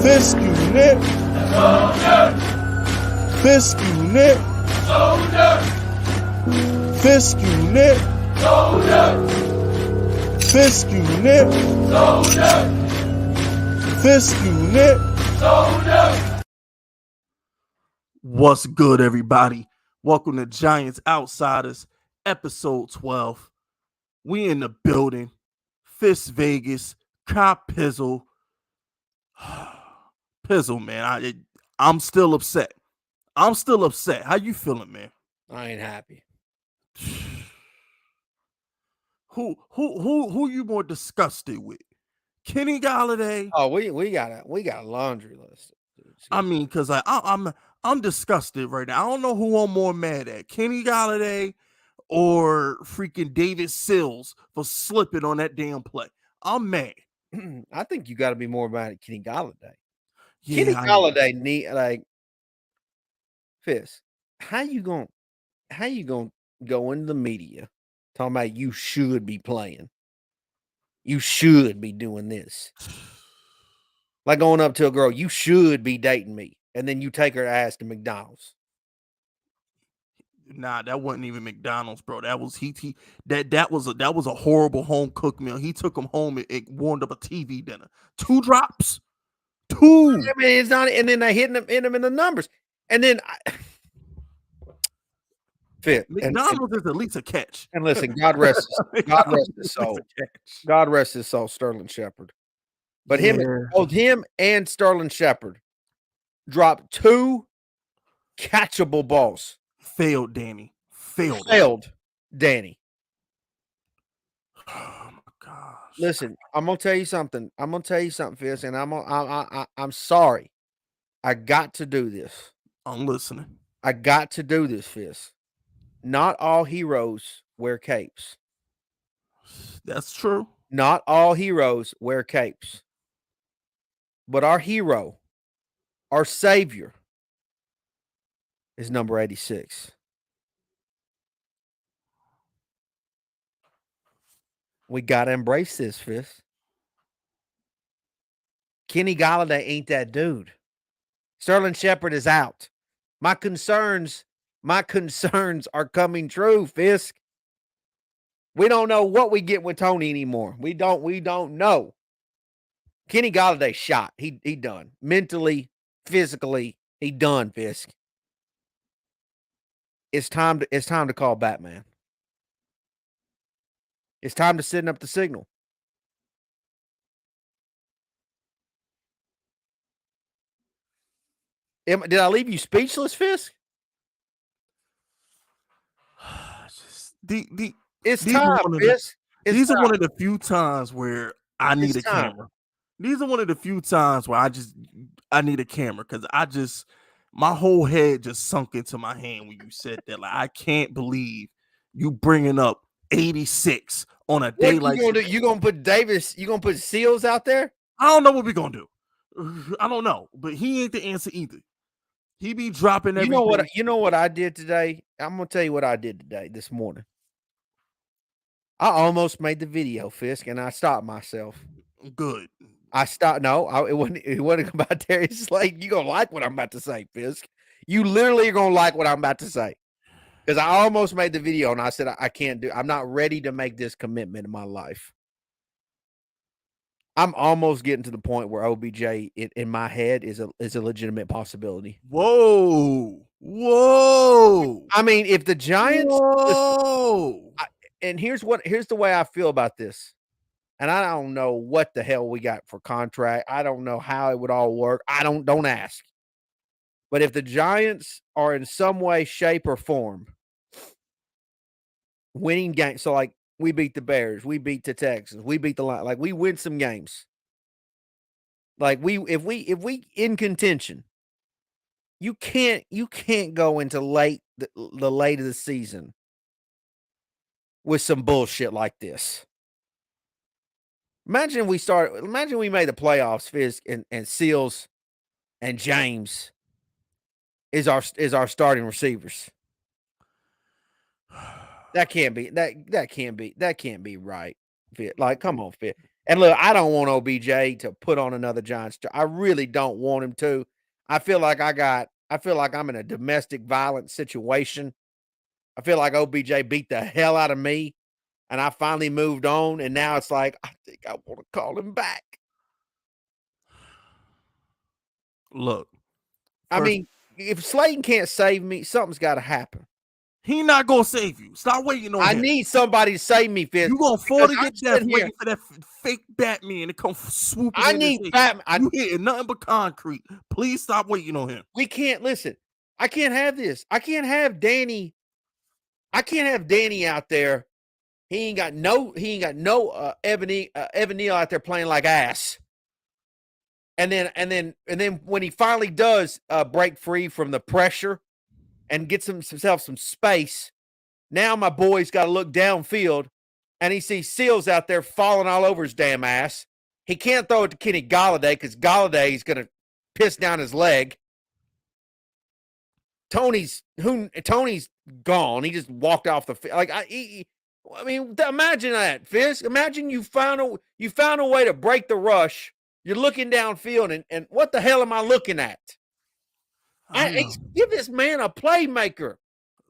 Fisk unit. Fisk unit. Fisk unit. Fisk unit. Fisk unit. What's good, everybody? Welcome to Giants Outsiders EP12. We in the building. Fisk Vegas, Cop Pizzle. Pizzle, man. I'm still upset. I'm still upset. How you feeling, man? I ain't happy. Who you more disgusted with? Kenny Golloday? Oh, we got a laundry list. I mean, because I'm disgusted right now. I don't know who I'm more mad at, Kenny Golloday or freaking David Sills for slipping on that damn play. I'm mad. I think you got to be more mad at Kenny Golloday. Yeah, Kenny Golloday need Fisk. How you gonna go into the media talking about you should be playing? You should be doing this. Like going up to a girl, you should be dating me, and then you take her ass to McDonald's. Nah, that wasn't even McDonald's, bro. That was that was a horrible home cooked meal. He took him home and warmed up a TV dinner. 2 drops. 2. I mean, it's not, and then they hit him in the numbers, and then fit. McDonald's is at least a catch. And listen, God rest his soul. God rest his soul, Sterling Shepard. But both him and Sterling Shepard dropped 2 catchable balls. Failed Danny. Failed Danny. Oh my gosh. Listen, I'm gonna tell you something, Fisk, and I'm sorry. I got to do this. I'm listening. I got to do this, Fisk. Not all heroes wear capes. That's true. Not all heroes wear capes. But our hero, our savior, is number 86. We got to embrace this, Fisk. Kenny Golloday ain't that dude. Sterling Shepard is out. My concerns are coming true, Fisk. We don't know what we get with Tony anymore. We don't know. Kenny Golloday shot. He done. Mentally, physically, he done, Fisk. It's time to call Batman. It's time to send up the signal. Did I leave you speechless, Fisk? It's time, Fisk. These are one of the few times where I need a camera. These are one of the few times where I need a camera because my whole head just sunk into my hand when you said that. Like, I can't believe you bringing up 86 on a day like this. You gonna put Davis? You gonna put Seals out there? I don't know what we're gonna do. I don't know, but he ain't the answer either. He be dropping everything. You know what I did today? I'm gonna tell you what I did today, this morning. I almost made the video, Fisk, and I stopped myself. Good. I stopped. No, it wasn't about there. It's like, you gonna like what I'm about to say, Fisk. You literally are gonna like what I'm about to say. Because I almost made the video and I said I can't do. I'm not ready to make this commitment in my life. I'm almost getting to the point where OBJ in my head is a legitimate possibility. Whoa. I mean, if the Giants. And here's the way I feel about this. And I don't know what the hell we got for contract. I don't know how it would all work. Don't ask. But if the Giants are in some way, shape, or form winning games, so like we beat the Bears, we beat the Texans, we beat the Lions, like we win some games. Like if we in contention, you can't go into the late of the season with some bullshit like this. Imagine we made the playoffs, Fisk, and Seals and James is our starting receivers. That can't be right. Fit. Like, come on, Fit. And look, I don't want OBJ to put on another Giants. I really don't want him to. I feel like I'm in a domestic violence situation. I feel like OBJ beat the hell out of me, and I finally moved on. And now it's like, I think I want to call him back. Look, I mean, if Slayton can't save me, something's got to happen. He not gonna save you. Stop waiting on him. I need somebody to save me, Fisk. You gonna fall to your death waiting for that fake Batman to come swooping in. I need Batman. You hitting nothing but concrete. Please stop waiting on him. We can't listen. I can't have this. I can't have Danny. I can't have Danny out there. He ain't got no Evan Neal out there playing like ass. And then when he finally does break free from the pressure and gets himself some space, now my boy's got to look downfield, and he sees Seals out there falling all over his damn ass. He can't throw it to Kenny Golloday because Golladay's going to piss down his leg. Tony's gone. He just walked off the field. Like I mean, imagine that, Fisk. Imagine you found a way to break the rush. You're looking downfield, and what the hell am I looking at? Give this man a playmaker.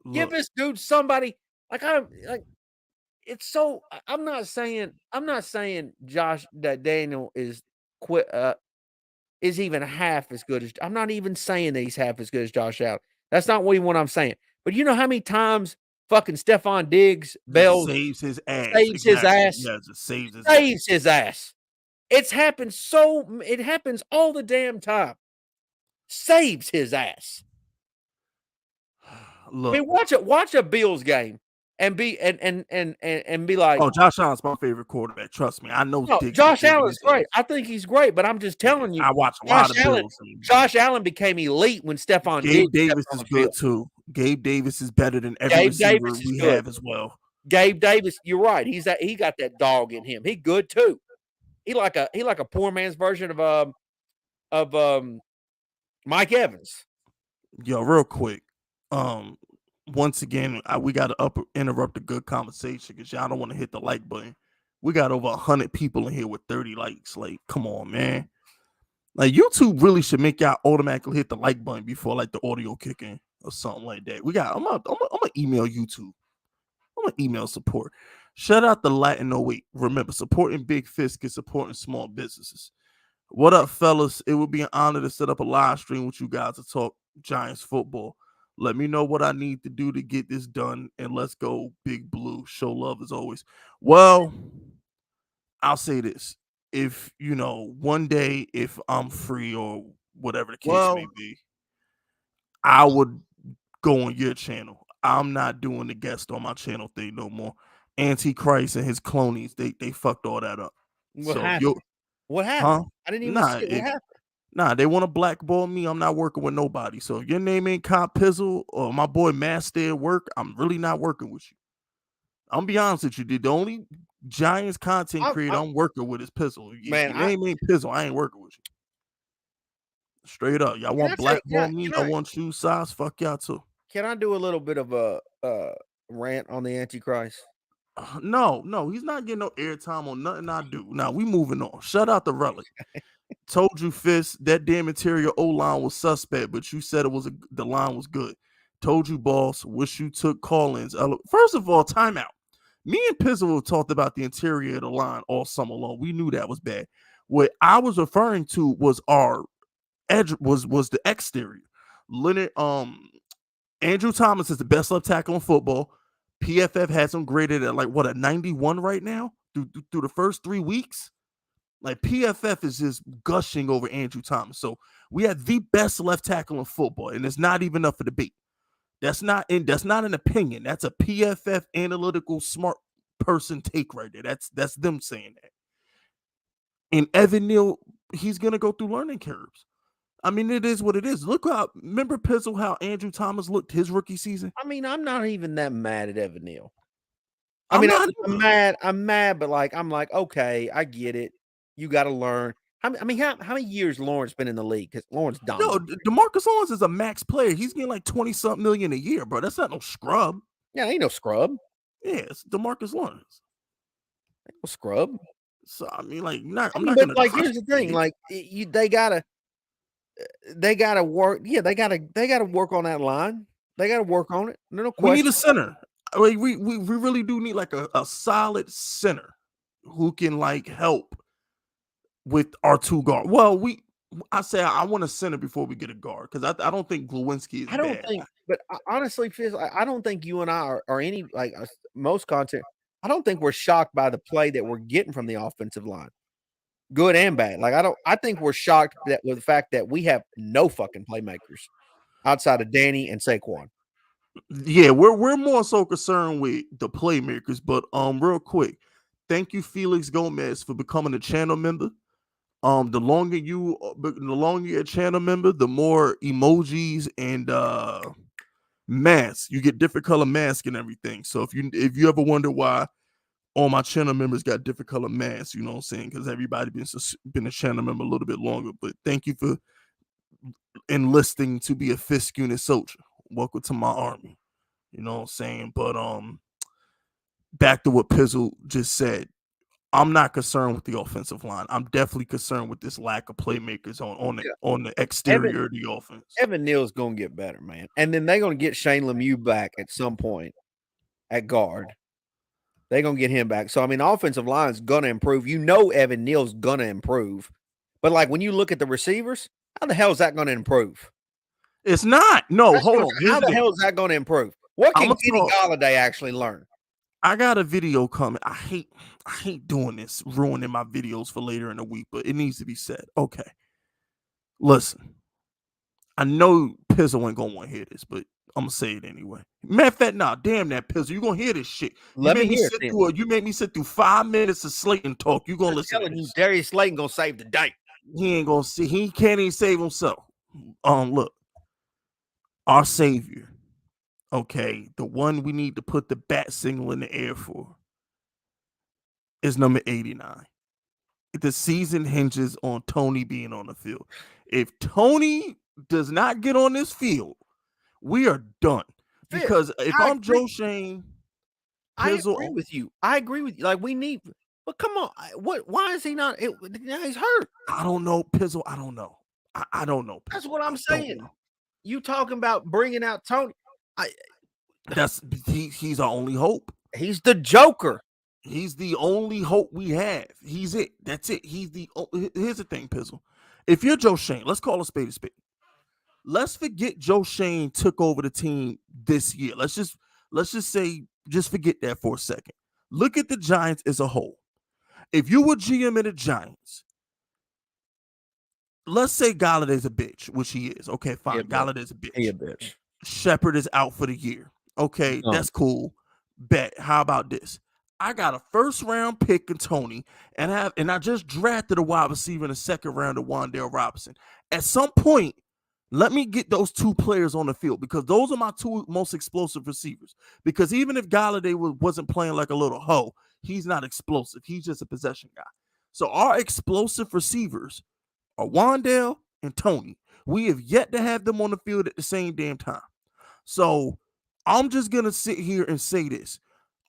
Look, give this dude somebody it's so. I'm not saying Josh that Daniel is even half as good as. I'm not even saying that he's half as good as Josh Allen. That's not what I'm saying. But you know how many times fucking Stephon Diggs saves his ass. Yeah, just saves his ass. It happens all the damn time. Saves his ass. Look, I mean, watch a Bills game and be like, oh, Josh Allen's my favorite quarterback. Trust me, I know. No, Josh Allen's great. I think he's great, but I'm just telling you. I watch a lot of Bills. Josh Allen became elite when Stephon Gabe Davis is good too. Gabe Davis is better than every receiver we have as well. Gabe Davis, you're right. He got that dog in him. He good too. He like a poor man's version of Mike Evans. Yo, real quick. Once again, we got to interrupt a good conversation because y'all don't want to hit the like button. We got over 100 people in here with 30 likes. Like, come on, man. Like, YouTube really should make y'all automatically hit the like button before like the audio kick in or something like that. I'm gonna email YouTube. I'm gonna email support. Shout out the Latin 08. Remember, supporting Big Fisk is supporting small businesses. What up, fellas? It would be an honor to set up a live stream with you guys to talk Giants football. Let me know what I need to do to get this done, and let's go Big Blue. Show love as always. Well, I'll say this. If, one day, if I'm free or whatever the case may be, I would go on your channel. I'm not doing the guest on my channel thing no more. Antichrist and his clonies, they fucked all that up. What happened? What happened? Huh? I didn't even see what happened. Nah, they want to blackball me. I'm not working with nobody. So if your name ain't Cop Pizzle or my boy Master at work, I'm really not working with you. I'm gonna be honest with you, dude. The only Giants content creator I'm working with is Pizzle. If your name ain't Pizzle, I ain't working with you. Straight up. Y'all want blackball me? I want shoe size. Fuck y'all too. Can I do a little bit of a rant on the Antichrist? No, he's not getting no airtime on nothing I do. Now we moving on. Shut out the relic. Told you, Fisk, that damn interior O-line was suspect, but you said the line was good. Told you, boss. Wish you took call-ins. First of all, timeout. Me and Pizzle have talked about the interior of the line all summer long. We knew that was bad. What I was referring to was our edge was the exterior. Leonard, Andrew Thomas is the best left tackle in football. PFF has him graded at a 91 right now through the first 3 weeks. Like, PFF is just gushing over Andrew Thomas. So we have the best left tackle in football, and it's not even up for debate. That's not an opinion. That's a PFF analytical smart person take right there. That's them saying that. And Evan Neal, he's gonna go through learning curves. I mean, it is what it is. Remember Pizzle, how Andrew Thomas looked his rookie season? I mean, I'm not even that mad at Evan Neal. I'm mad, but I'm like, okay, I get it. You got to learn. How many years Lawrence been in the league? Because Lawrence dominated. No, DeMarcus Lawrence is a max player. He's getting like 20-something million a year, bro. That's not no scrub. Yeah, ain't no scrub. Yeah, it's DeMarcus Lawrence. Ain't no scrub. So I mean, like, I'm not But gonna like, crush here's the thing: it. like, they gotta work. Yeah, they gotta work on that line. They gotta work on it. No We need a question. center. We really do need like a solid center who can like help with our two guard. Well, I say I want a center before we get a guard because I don't think Glowinski is I don't bad. think, but honestly, Fizz, I don't think you and I are any like most content. I don't think we're shocked by the play that we're getting from the offensive line, good and bad. Like I think we're shocked that with the fact that we have no fucking playmakers outside of Danny and Saquon. Yeah, we're more so concerned with the playmakers, but real quick, thank you Felix Gomez for becoming a channel member. The longer you're a channel member, the more emojis and masks you get, different color mask and everything. So if you ever wonder why all my channel members got different color masks, you know what I'm saying? Because everybody been a channel member a little bit longer. But thank you for enlisting to be a Fisk unit soldier. Welcome to my army. You know what I'm saying? But back to what Pizzle just said. I'm not concerned with the offensive line. I'm definitely concerned with this lack of playmakers on the exterior of the offense. Evan Neal's gonna get better, man. And then they're gonna get Shane Lemieux back at some point at guard. They're gonna get him back. So I mean, offensive line is gonna improve. You know, Evan Neal's gonna improve. But like when you look at the receivers, how the hell is that gonna improve? It's not. No, hold on. How the hell is that gonna improve? What can Kenny Golloday actually learn? I got a video coming. I hate doing this, ruining my videos for later in the week, but it needs to be said. Okay. Listen. I know Pizzle ain't gonna want to hear this, but I'm gonna say it anyway. Matter of fact, nah, damn that Pizzle. You gonna hear this shit. You made me sit through 5 minutes of Slayton talk. You gonna listen to this. You, Darius Slayton gonna save the day. He ain't gonna see, he can't even save himself. Look, our savior, okay, the one we need to put the bat signal in the air for is number 89. The season hinges on Tony being on the field. If Tony does not get on this field, we are done. Because if I'm Joe Shane, Pizzle, I agree with you. I agree with you. Like we need, but come on, why is he not? He's hurt. I don't know, Pizzle. I don't know. I don't know. That's what I'm saying. You talking about bringing out Tony? He's our only hope. He's the Joker. He's the only hope we have. He's it. That's it. Here's the thing, Pizzle. If you're Joe Shane, let's call a spade a spade. Let's forget Joe Shane took over the team this year. Let's just say, just forget that for a second. Look at the Giants as a whole. If you were GM of the Giants, let's say Golladay's a bitch, which he is. Okay, fine. Golladay's a bitch. He a bitch. Shepard is out for the year. Okay, that's cool. Bet. How about this? I got a first round pick in Tony, and I just drafted a wide receiver in the second round of Wan'Dale Robinson. At some point, let me get those two players on the field because those are my two most explosive receivers. Because even if Golladay wasn't playing like a little hoe, he's not explosive. He's just a possession guy. So our explosive receivers are Wan'Dale and Tony. We have yet to have them on the field at the same damn time. So I'm just going to sit here and say this.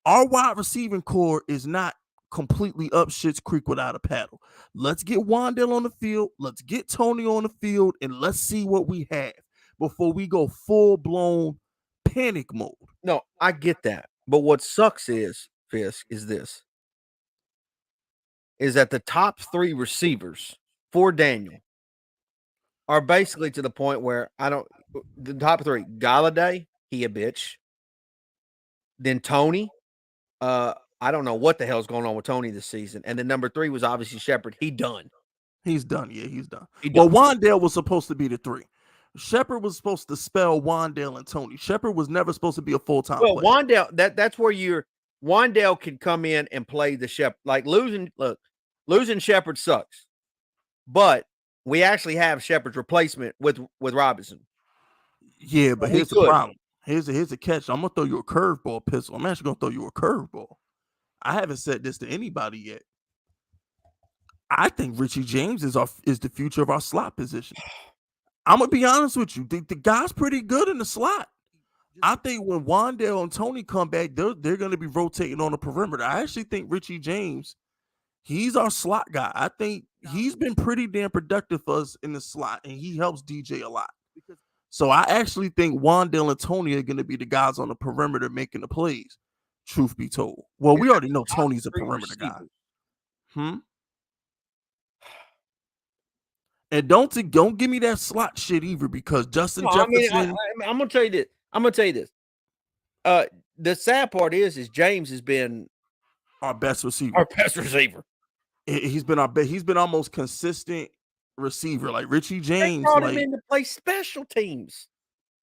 Our wide receiving core is not completely up shit's creek without a paddle. Let's get Wan'Dale on the field. Let's get Tony on the field, and let's see what we have before we go full-blown panic mode. No, I get that. But what sucks is, Fisk, is this. Is that the top three receivers for Daniel are basically to the point where the top three, Gollladay, he a bitch. Then Tony, I don't know what the hell's going on with Tony this season. And then number 3 was obviously Shepard. He's done. He's done. Yeah, he's done. Well, Wan'Dale was supposed to be the 3. Shepard was supposed to spell Wan'Dale and Tony. Shepard was never supposed to be a full-time player. Wan'Dale, that's where Wan'Dale can come in and play the Shepard. Like losing Shepard sucks. But we actually have Shepard's replacement with Robinson. Yeah, but here's the problem. Here's a catch. I'm gonna throw you a curveball, Pistol. I'm actually gonna throw you a curveball. I haven't said this to anybody yet. I think Richie James is the future of our slot position. I'm gonna be honest with you. The guy's pretty good in the slot. I think when Wan'Dale and Tony come back, they're gonna be rotating on the perimeter. I actually think Richie James He's our slot guy. I think he's been pretty damn productive for us in the slot, and he helps DJ a lot. So I actually think Wandale and Tony are going to be the guys on the perimeter making the plays. Truth be told, well, we already know Tony's a perimeter guy. And don't give me that slot shit either, because Justin Jefferson. I'm gonna tell you this. The sad part is James has been our best receiver. He's been our most consistent receiver. Like Richie James, they brought him in to play special teams.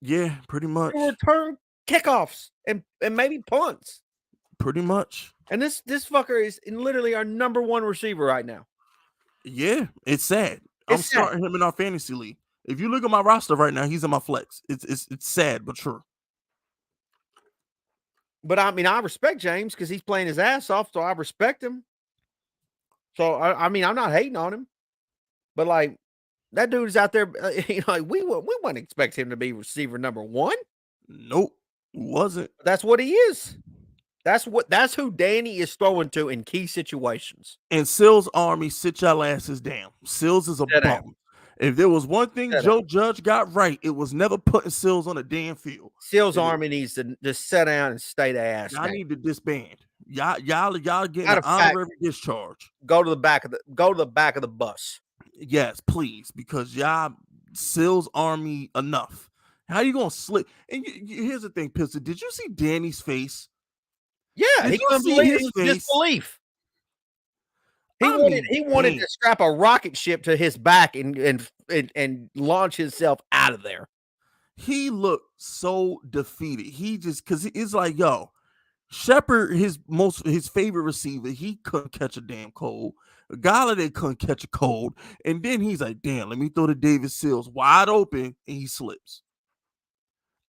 Yeah, pretty much. To return kickoffs and maybe punts. Pretty much. And this fucker is literally our number one receiver right now. Yeah, it's sad. I'm starting him in our fantasy league. If you look at my roster right now, he's in my flex. It's sad but true. But I mean, I respect James because he's playing his ass off, so I respect him. So I mean, I'm not hating on him, but like that dude is out there. Like we wouldn't expect him to be receiver number one. Nope, wasn't. That's what he is. That's who Danny is throwing to in key situations. And Sills Army, sit y'all asses down. Sills is a bum. If there was one thing Joe Judge got right, it was never putting Sills on a damn field. Sills Army needs to just sit down and stay the ass. I need to disband. Y'all getting an honorary discharge. Go to the back of the bus. Yes, please, because y'all Sills Army enough. How you gonna slip? And here's the thing, Pistol. Did you see Danny's face? Yeah, he couldn't believe his disbelief. He wanted to strap a rocket ship to his back and launch himself out of there. He looked so defeated. He just because it's like, yo, Shepard, his favorite receiver, he couldn't catch a damn cold. Golloday couldn't catch a cold, and then he's like, damn, let me throw to David Sills wide open, and he slips.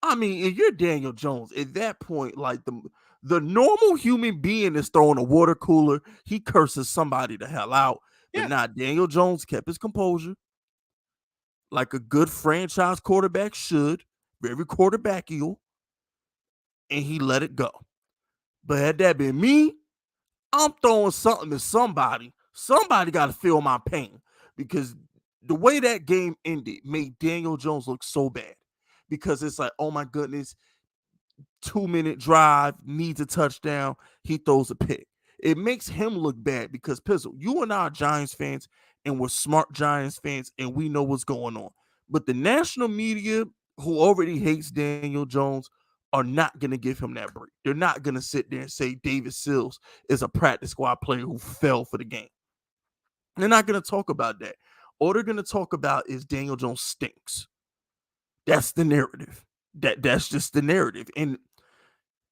I mean, if you're Daniel Jones at that point, like the normal human being is throwing a water cooler, he curses somebody the hell out. But not Daniel Jones kept his composure like a good franchise quarterback should, very quarterbackial, and he let it go. But had that been me, I'm throwing something to somebody. Somebody got to feel my pain, because the way that game ended made Daniel Jones look so bad, because it's like, oh my goodness, 2-minute drive, needs a touchdown, he throws a pick. It makes him look bad because, Pizzle, you and I are Giants fans, and we're smart Giants fans, and we know what's going on. But the national media, who already hates Daniel Jones, are not going to give him that break. They're not going to sit there and say David Sills is a practice squad player who fell for the game. They're not going to talk about that. All they're going to talk about is Daniel Jones stinks. That's the narrative. That's just the narrative. And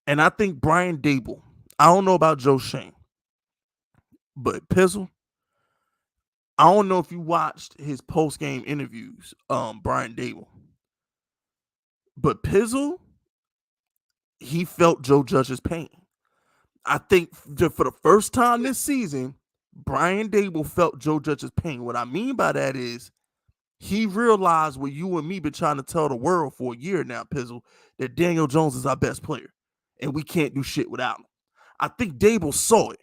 I think Brian Dable, I don't know about Joe Shane, but Pizzle, I don't know if you watched his post-game interviews, Brian Dable, but Pizzle, he felt Joe Judge's pain. I think for the first time this season, Brian Dable felt Joe Judge's pain. What I mean by that is he realized what you and me been trying to tell the world for a year now, Pizzle, that Daniel Jones is our best player, and we can't do shit without him. I think Dable saw it,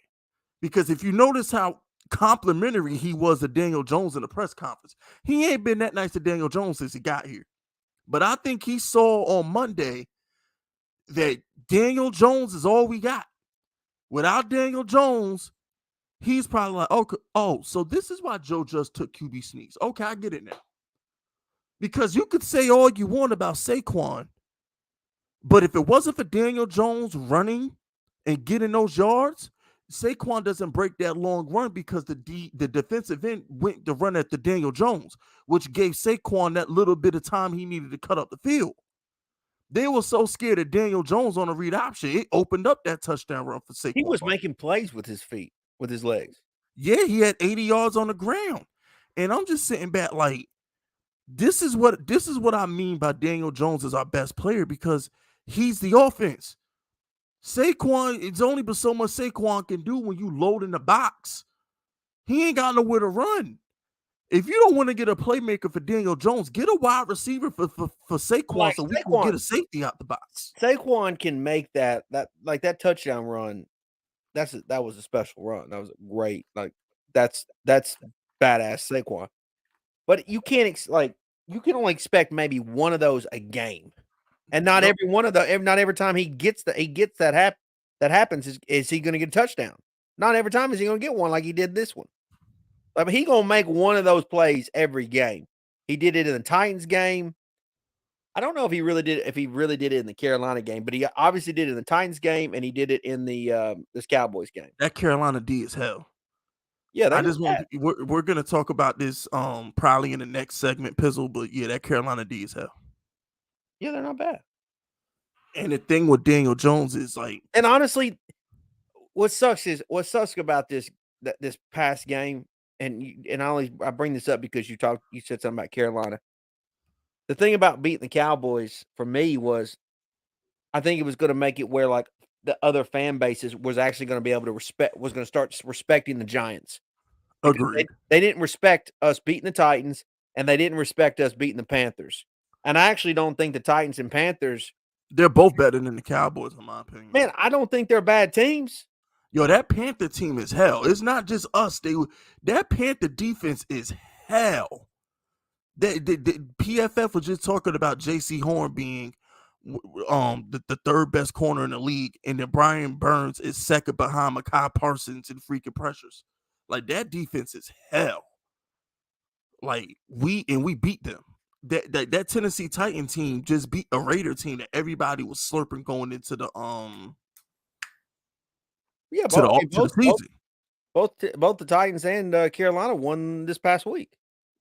because if you notice how complimentary he was to Daniel Jones in the press conference, he ain't been that nice to Daniel Jones since he got here. But I think he saw on Monday that Daniel Jones is all we got. Without Daniel Jones, he's probably like, okay, oh, so this is why Joe just took QB sneaks. Okay, I get it now. Because you could say all you want about Saquon, but if it wasn't for Daniel Jones running and getting those yards, Saquon doesn't break that long run, because the defensive end went to run at the Daniel Jones, which gave Saquon that little bit of time he needed to cut up the field. They were so scared of Daniel Jones on a read option, it opened up that touchdown run for Saquon. He was making plays with his feet, with his legs. Yeah, he had 80 yards on the ground. And I'm just sitting back like, this is what I mean by Daniel Jones is our best player, because he's the offense. Saquon, it's only but so much Saquon can do when you load in the box. He ain't got nowhere to run. If you don't want to get a playmaker for Daniel Jones, get a wide receiver for Saquon, like so we can get a safety out the box. Saquon can make that touchdown run. That was a special run. That was great. Like, That's badass Saquon. But you can't you can only expect maybe one of those a game. And not Nope. every one of the not every time he gets that happens is he gonna get a touchdown. Not every time is he gonna get one like he did this one. I mean, he gonna make one of those plays every game. He did it in the Titans game. I don't know if he really did it in the Carolina game, but he obviously did it in the Titans game, and he did it in the this Cowboys game. That Carolina D is hell. Yeah, I just want we're gonna talk about this probably in the next segment, Pizzle, but yeah, that Carolina D is hell. Yeah, they're not bad. And the thing with Daniel Jones is like, and honestly, what sucks about this past game, and I bring this up because you said something about Carolina. The thing about beating the Cowboys for me was, I think it was going to make it where like the other fan bases was actually going to be able to start respecting the Giants. agreed. They didn't respect us beating the Titans, and they didn't respect us beating the Panthers. And I actually don't think the Titans and Panthers, they're both better than the Cowboys, in my opinion. Man, I don't think they're bad teams. Yo, that Panther team is hell. It's not just us. That Panther defense is hell. The PFF was just talking about J.C. Horn being the third best corner in the league, and then Brian Burns is second behind Mekhi Parsons in freaking pressures. Like, that defense is hell. Like, we beat them. That Tennessee Titan team just beat a Raider team that everybody was slurping going into the the season. Both the Titans and Carolina won this past week.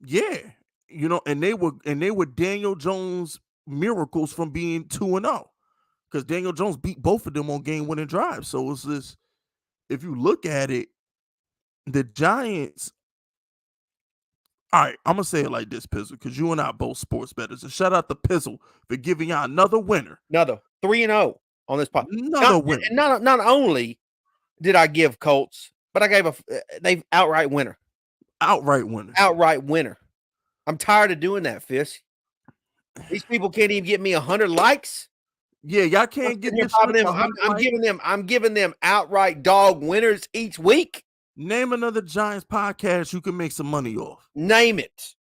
Yeah, and they were Daniel Jones miracles from being 2-0, because Daniel Jones beat both of them on game-winning drives. So it's this. If you look at it, the Giants. All right, I'm gonna say it like this, Pizzle, because you and I both sports bettors. And shout out to Pizzle for giving y'all another winner. Another 3-0 on this podcast. Another winner. And not only did I give Colts, but I gave they outright winner. Outright winner. Outright winner. I'm tired of doing that, Fisk. These people can't even get me 100 likes. Yeah, y'all can't get this. I'm giving them outright dog winners each week. Name another Giants podcast you can make some money off. Name it.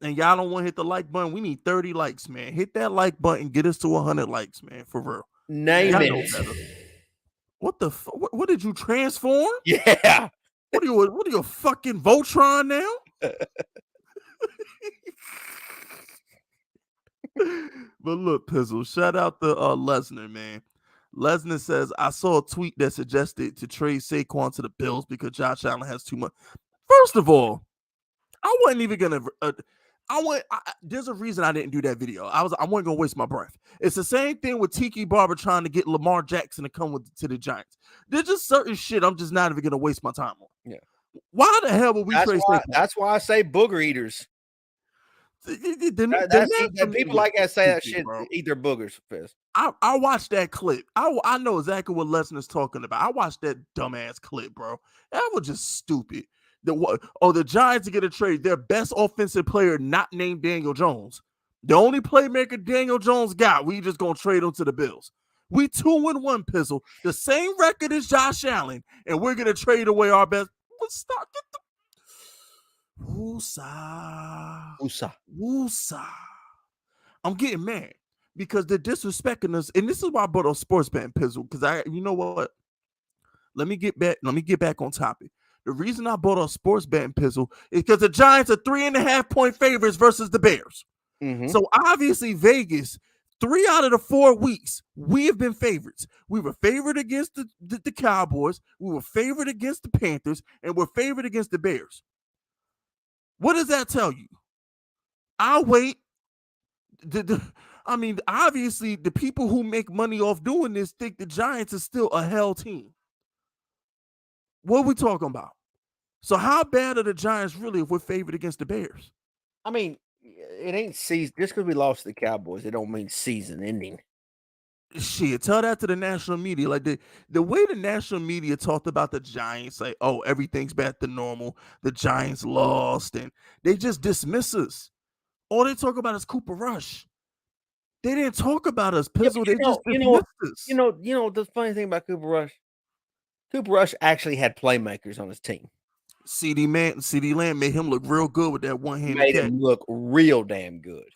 And y'all don't want to hit the like button. We need 30 likes, man. Hit that like button. Get us to 100 likes, man. For real. Name it. What the? What did you transform? Yeah. What are you a fucking Voltron now? But look, Pizzle, shout out to Lesnar, man. Lesnar says, I saw a tweet that suggested to trade Saquon to the Bills because Josh Allen has too much. First of all, I wasn't even gonna. There's a reason I didn't do that video. I wasn't gonna waste my breath. It's the same thing with Tiki Barber trying to get Lamar Jackson to come to the Giants. There's just certain shit I'm just not even gonna waste my time on. Yeah. Why the hell would we trade Saquon? That's why I say booger eaters. People like that say that shit, bro. Eat their boogers. I watched that clip. I know exactly what Lesnar's talking about. I watched that dumbass clip, bro. That was just stupid. The Giants to get a trade, their best offensive player not named Daniel Jones. The only playmaker Daniel Jones got, we just gonna trade him to the Bills. We 2-1, Pizzle. The same record as Josh Allen, and we're gonna trade away our best. Let's start. Get the Woosah. I'm getting mad because they're disrespecting us, and this is why I brought up sports betting, Pizzle. Because you know what? Let me get back on topic. The reason I bought a sports betting, Pizzle, is because the Giants are 3.5-point favorites versus the Bears. Mm-hmm. So obviously Vegas, 3 out of the 4 weeks, we have been favorites. We were favored against the Cowboys, we were favored against the Panthers, and we're favored against the Bears. What does that tell you? I'll wait. Obviously, the people who make money off doing this think the Giants are still a hell team. What are we talking about? So how bad are the Giants really if we're favored against the Bears? I mean, it ain't season. Just because we lost to the Cowboys, it don't mean season ending. Shit, tell that to the national media. Like the way the national media talked about the Giants, like, oh, everything's back to normal. The Giants lost, and they just dismiss us. All they talk about is Cooper Rush. They didn't talk about us, Pizzle. They just dismissed us. You know the funny thing about Cooper Rush? Cooper Rush actually had playmakers on his team. CD Lamb made him look real good with that one-handed Made catch. him look real damn good.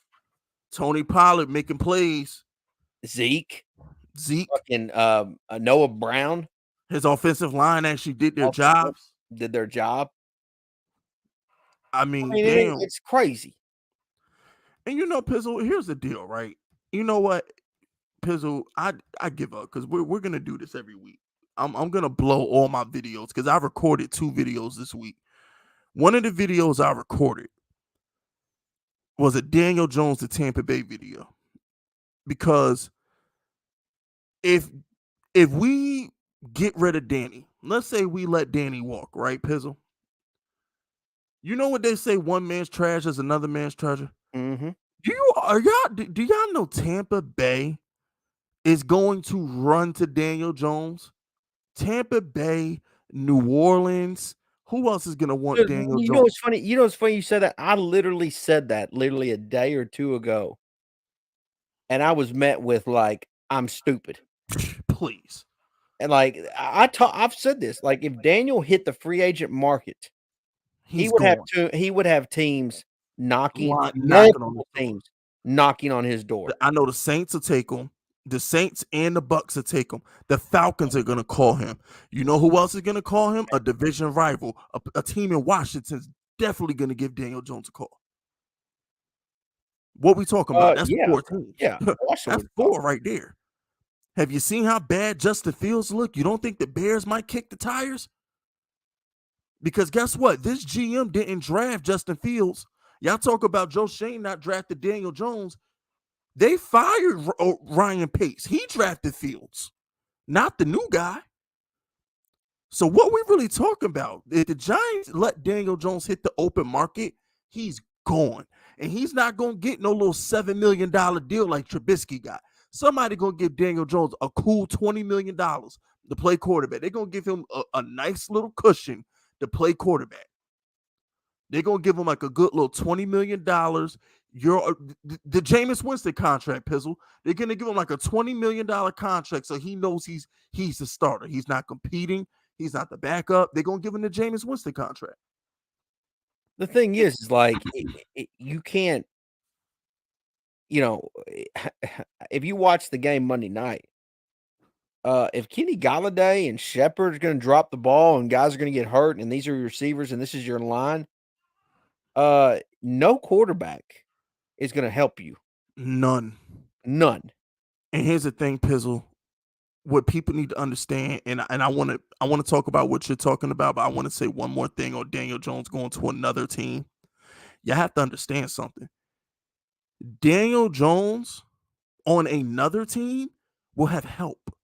Tony Pollard making plays. Zeke, fucking Noah Brown. His offensive line actually did their jobs. Did their job. I mean damn. It's crazy. And you know, Pizzle, here's the deal, right? You know what, Pizzle, I give up because we're gonna do this every week. I'm gonna blow all my videos because I recorded 2 videos this week. One of the videos I recorded was a Daniel Jones to Tampa Bay video. Because if we get rid of Danny, let's say we let Danny walk, right, Pizzle? You know what they say, one man's trash is another man's treasure? Mm-hmm. Do y'all know Tampa Bay is going to run to Daniel Jones? Tampa Bay, New Orleans. Who else is gonna want Daniel Jones? You know what's funny? You know what's funny? You said that. I literally said that literally a day or 2 ago, and I was met with like, "I'm stupid." Please. And like I've said this. Like, if Daniel hit the free agent market, he would have teams knocking on his door. I know the Saints will take him. The Saints and the Bucks will take him. The Falcons are going to call him. You know who else is going to call him? A division rival. A team in Washington's definitely going to give Daniel Jones a call. What we talking about? That's 4 teams. Yeah, that's 4 right there. Have you seen how bad Justin Fields look? You don't think the Bears might kick the tires? Because guess what? This GM didn't draft Justin Fields. Y'all talk about Joe Shane not drafted Daniel Jones. They fired Ryan Pace. He drafted Fields, not the new guy. So what we really talking about? If the Giants let Daniel Jones hit the open market, he's gone. And he's not going to get no little $7 million deal like Trubisky got. Somebody going to give Daniel Jones a cool $20 million to play quarterback. They're going to give him a nice little cushion to play quarterback. They're going to give him like a good little $20 million. The Jameis Winston contract, Pizzle. They're going to give him like a $20 million contract so he knows he's the starter. He's not competing. He's not the backup. They're going to give him the Jameis Winston contract. The thing is like, you can't, if you watch the game Monday night, if Kenny Golloday and Shepard are going to drop the ball and guys are going to get hurt and these are your receivers and this is your line, no quarterback is going to help you. None. And here's the thing, Pizzle. What people need to understand, and I want to talk about what you're talking about, but I want to say one more thing on Daniel Jones going to another team. You have to understand something. Daniel Jones on another team will have help.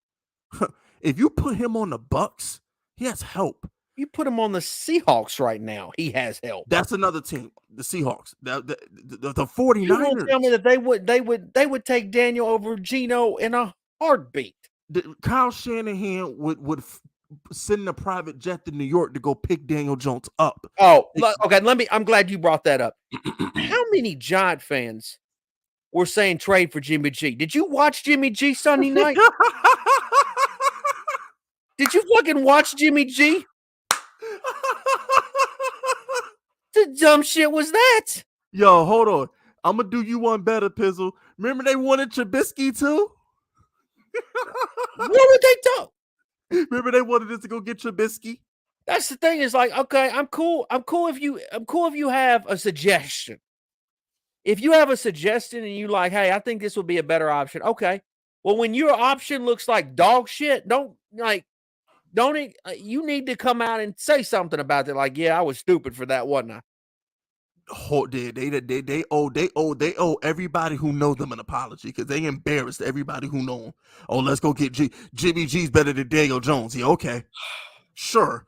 If you put him on the Bucks, he has help. You put him on the Seahawks right now, he has help. That's another team, the Seahawks. The 49ers. You won't tell me that they would take Daniel over Geno in a heartbeat. Kyle Shanahan would send a private jet to New York to go pick Daniel Jones up. Oh, okay. I'm glad you brought that up. How many Giant fans were saying trade for Jimmy G? Did you watch Jimmy G Sunday night? Did you fucking watch Jimmy G? The dumb shit was that? Yo, hold on. I'm gonna do you one better, Pizzle. Remember they wanted Trubisky too? What would they do? Remember they wanted us to go get Trubisky? That's the thing. Is like, okay, I'm cool if you have a suggestion. If you have a suggestion and you like, hey, I think this would be a better option. Okay. Well, when your option looks like dog shit, you need to come out and say something about it. Like, yeah, I was stupid for that, wasn't I? They owe everybody who knows them an apology because they embarrassed everybody who know them. Oh, let's go get Jimmy G's better than Daniel Jones. Yeah, okay, sure.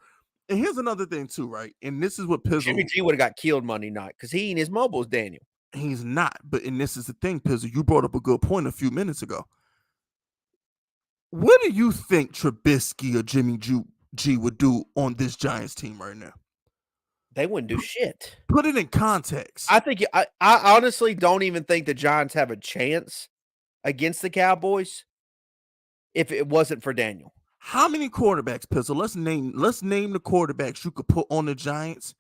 And here's another thing too, right? And this is what Pizzle. Jimmy G would have got killed Monday night because he ain't as mobile as Daniel. He's not, and this is the thing, Pizzle. You brought up a good point a few minutes ago. What do you think Trubisky or Jimmy G would do on this Giants team right now? They wouldn't do shit. Put it in context. I think I honestly don't even think the Giants have a chance against the Cowboys if it wasn't for Daniel. How many quarterbacks, Pistol? Let's name the quarterbacks you could put on the Giants.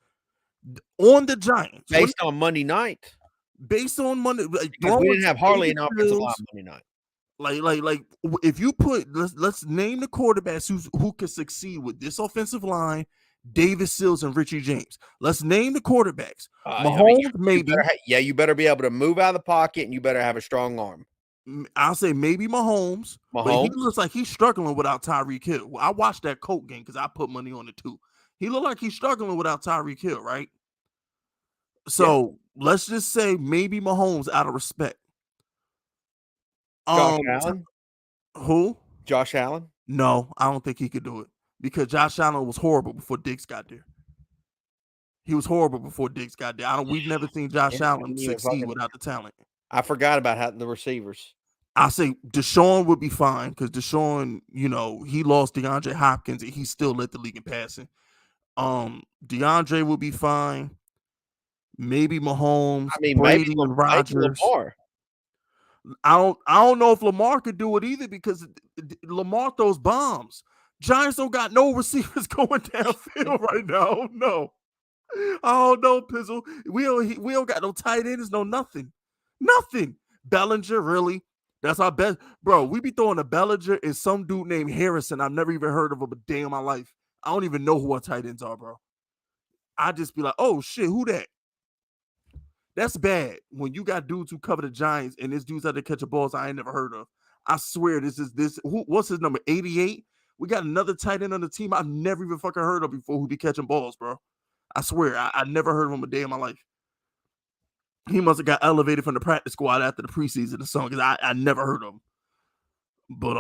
On the Giants. Based on Monday night. Based on Monday. Because we didn't have hardly an offensive line Monday night. Like if you put let's name the quarterbacks who can succeed with this offensive line, David Sills and Richie James. Let's name the quarterbacks. Mahomes, maybe. You better be able to move out of the pocket, and you better have a strong arm. I'll say maybe Mahomes. But he looks like he's struggling without Tyreek Hill. I watched that Colt game because I put money on it too. He looked like he's struggling without Tyreek Hill, right? So let's just say maybe Mahomes out of respect. Josh Allen? Who? Josh Allen? No, I don't think he could do it because Josh Allen was horrible before Diggs got there. He was horrible before Diggs got there. We've never seen Josh Allen succeed without the talent. I forgot about the receivers. I say Deshaun would be fine because Deshaun, he lost DeAndre Hopkins and he still led the league in passing. DeAndre would be fine. Maybe Mahomes, Brady, and Rodgers. I don't know if Lamar could do it either because Lamar throws bombs. Giants don't got no receivers going downfield right now. No. I don't know, Pizzle. We don't got no tight ends, no nothing. Nothing. Bellinger, really? That's our best. Bro, we be throwing a Bellinger and some dude named Harrison. I've never even heard of him a day in my life. I don't even know who our tight ends are, bro. I just be like, oh shit, who that? That's bad when you got dudes who cover the Giants and this dude's out there catching balls I ain't never heard of. I swear what's his number? 88? We got another tight end on the team I've never even fucking heard of before who be catching balls, bro. I swear, I never heard of him a day in my life. He must have got elevated from the practice squad after the preseason or something because I never heard of him. But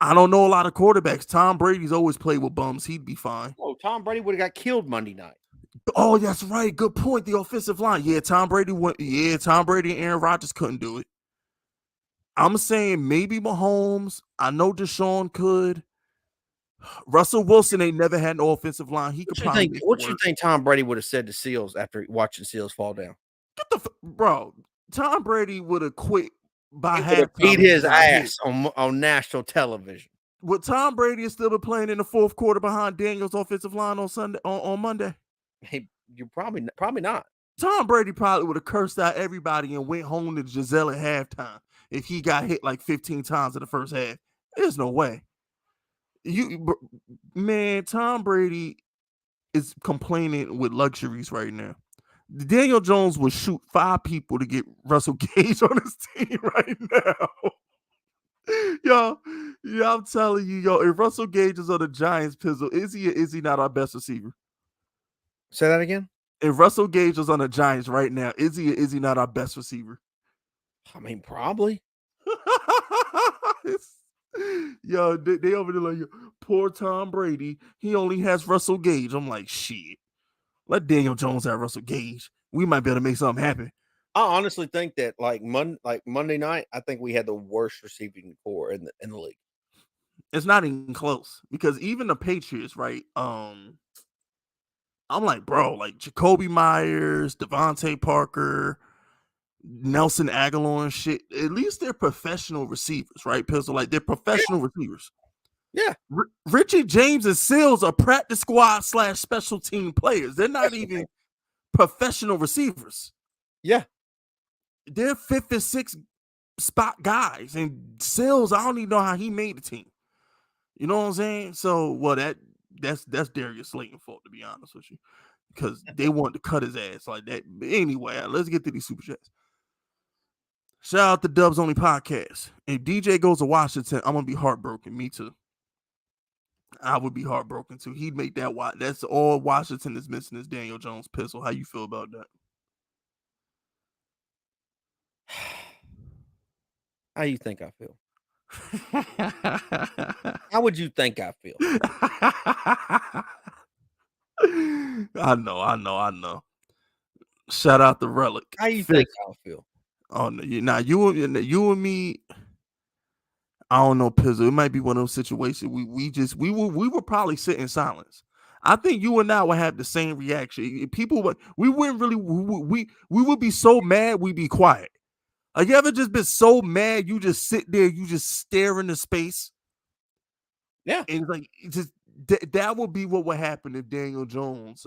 I don't know a lot of quarterbacks. Tom Brady's always played with bums. He'd be fine. Oh, Tom Brady would have got killed Monday night. Oh, that's right. Good point. The offensive line. Yeah, Tom Brady and Aaron Rodgers couldn't do it. I'm saying maybe Mahomes. I know Deshaun could. Russell Wilson ain't never had an offensive line. He could probably. What you think Tom Brady would have said to Seals after watching Seals fall down? Bro, Tom Brady would have quit by half. Beat his ass on national television. Would Tom Brady still be playing in the fourth quarter behind Daniel's offensive line on Monday? Hey, you probably not. Tom Brady probably would have cursed out everybody and went home to Giselle at halftime if he got hit like 15 times in the first half. There's no way. Tom Brady is complaining with luxuries right now. Daniel Jones would shoot 5 people to get Russell Gage on his team right now. I'm telling you, if Russell Gage is on the Giants, Pizzle, is he not our best receiver? Say that again. If Russell Gage was on the Giants right now, is he not our best receiver? I mean, probably. They over there like, poor Tom Brady. He only has Russell Gage. I'm like, shit. Let Daniel Jones have Russell Gage. We might be able to make something happen. I honestly think that Monday night, I think we had the worst receiving core in the league. It's not even close because even the Patriots, right? I'm like, bro, like Jacoby Myers, Devontae Parker, Nelson Aguilar and shit. At least they're professional receivers, right, Pistol? Like they're professional receivers. Yeah. Richie James and Sills are practice squad / special team players. They're not even professional receivers. Yeah. They're 5th and 6th spot guys. And Sills, I don't even know how he made the team. You know what I'm saying? So, that's Darius Slayton's fault, to be honest with you. Because they wanted to cut his ass like that. But anyway, let's get to these super chats. Shout out to Dubs Only Podcast. If DJ goes to Washington, I'm going to be heartbroken. Me too. I would be heartbroken too. He'd make that. That's all Washington is missing is Daniel Jones' pistol. How you feel about that? How you think I feel? How would you think I feel? I know. Shout out the Relic. How you think I feel? Oh no, now you and me. I don't know, Pizzle. It might be one of those situations we would probably sit in silence. I think you and I would have the same reaction. We wouldn't really we would be so mad we'd be quiet. Like, you ever just been so mad you just sit there, you just stare into space? Yeah. And it's like just that would be what would happen if Daniel Jones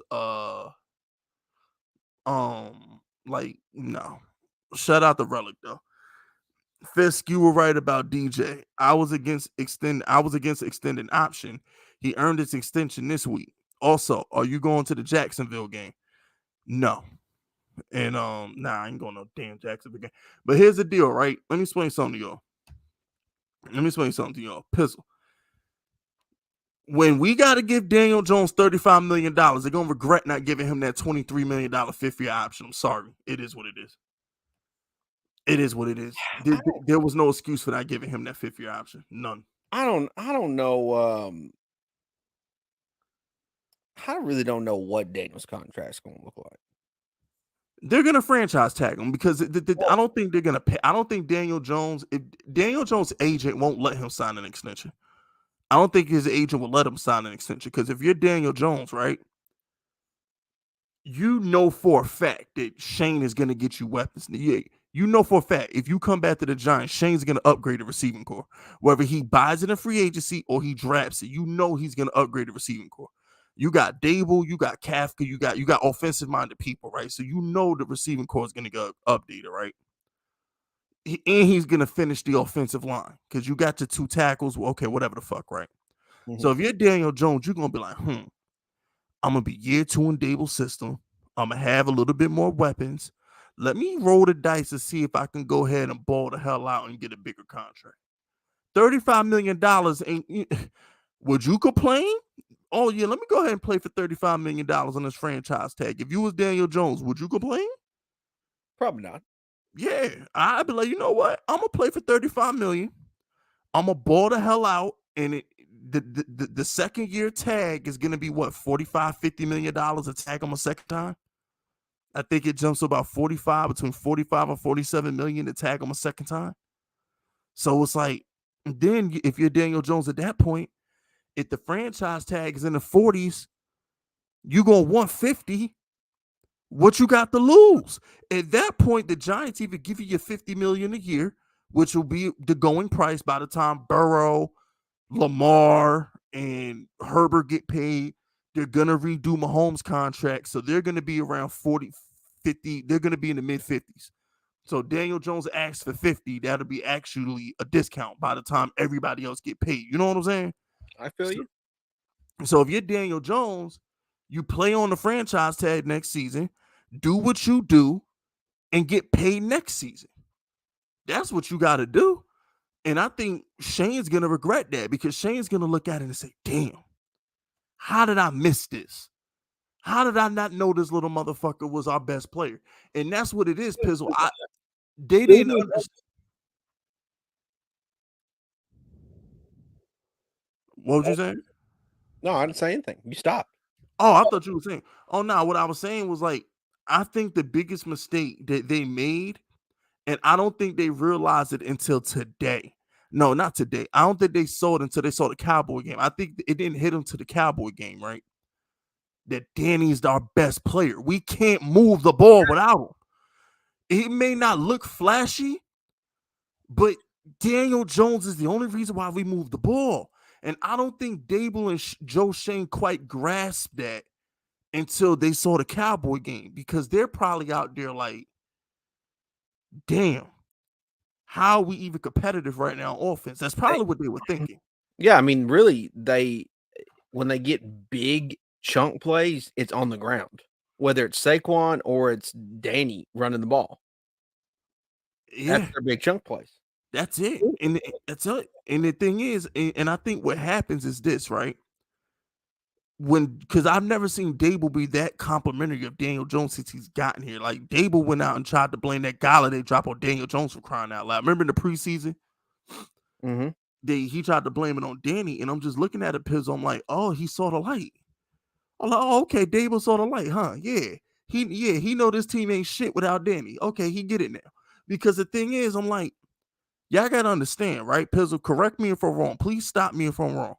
like no. Shut out the relic though. Fisk, you were right about DJ. I was against extending option. He earned his extension this week. Also, are you going to the Jacksonville game? No. And I ain't going no damn Jacksonville game. But here's the deal, right? Let me explain something to y'all. Pizzle. When we got to give Daniel Jones $35 million, they're going to regret not giving him that $23 million fifth-year option. I'm sorry. It is what it is. It is what it is. There was no excuse for not giving him that fifth-year option. None. I don't know. I really don't know what Daniel's contract's going to look like. They're gonna franchise tag him because I don't think they're gonna pay. I don't think Daniel Jones' agent won't let him sign an extension. I don't think his agent will let him sign an extension because if you're Daniel Jones, right, you know for a fact that Shane is gonna get you weapons. You know for a fact if you come back to the Giants, Shane's gonna upgrade the receiving core. Whether he buys it in free agency or he drafts it, you know he's gonna upgrade the receiving core. You got Dable, you got Kafka, you got offensive-minded people, right? So you know the receiving core is going to get updated, right? And he's going to finish the offensive line because you got your 2 tackles. Okay, whatever the fuck, right? Mm-hmm. So if you're Daniel Jones, you're going to be like, I'm going to be year 2 in Dable's system. I'm going to have a little bit more weapons. Let me roll the dice to see if I can go ahead and ball the hell out and get a bigger contract. $35 million ain't. Would you complain? Oh, yeah, let me go ahead and play for $35 million on this franchise tag. If you was Daniel Jones, would you complain? Probably not. Yeah, I'd be like, you know what? I'm going to play for $35 million. I'm going to ball the hell out. And the second year tag is going to be what, $45-50 million a tag on a second time? I think it jumps to about between 45 and 47 million to tag on a second time. So it's like, then if you're Daniel Jones at that point, if the franchise tag is in the 40s, you going 150. What you got to lose? At that point, the Giants either give you $50 million a year, which will be the going price by the time Burrow, Lamar, and Herbert get paid. They're gonna redo Mahomes' contract, so they're gonna be around 40, 50. They're gonna be in the mid 50s. So Daniel Jones asks for 50. That'll be actually a discount by the time everybody else get paid. You know what I'm saying? I feel you. So if you're Daniel Jones, you play on the franchise tag next season, do what you do, and get paid next season. That's what you got to do. And I think Shane's going to regret that because Shane's going to look at it and say, damn, how did I miss this? How did I not know this little motherfucker was our best player? And that's what it is, Pizzle. They didn't understand. What was you saying? No, I didn't say anything. You stopped. Oh, I thought you were saying. Oh, no. What I was saying was like, I think the biggest mistake that they made, and I don't think they realized it until today. No, not today. I don't think they saw it until they saw the Cowboy game. I think it didn't hit them to the Cowboy game, right? That Danny's our best player. We can't move the ball without him. It may not look flashy, but Daniel Jones is the only reason why we move the ball. And I don't think Dable and Joe Shane quite grasped that until they saw the Cowboy game because they're probably out there like, damn, how are we even competitive right now on offense? That's probably what they were thinking. Yeah, I mean, really, when they get big chunk plays, it's on the ground, whether it's Saquon or it's Danny running the ball. Yeah, that's their big chunk plays. That's it, and that's it. And the thing is, and I think what happens is this, right? Because I've never seen Dable be that complimentary of Daniel Jones since he's gotten here. Like Dable went out and tried to blame that Golloday drop on Daniel Jones for crying out loud. Remember in the preseason? Mm-hmm. He tried to blame it on Danny, and I'm just looking at it, Piz. I'm like, oh, he saw the light. I'm like, oh, okay, Dable saw the light, huh? Yeah, he know this team ain't shit without Danny. Okay, he get it now. Because the thing is, I'm like, y'all gotta understand, right? Pizzle, correct me if I'm wrong. Please stop me if I'm wrong.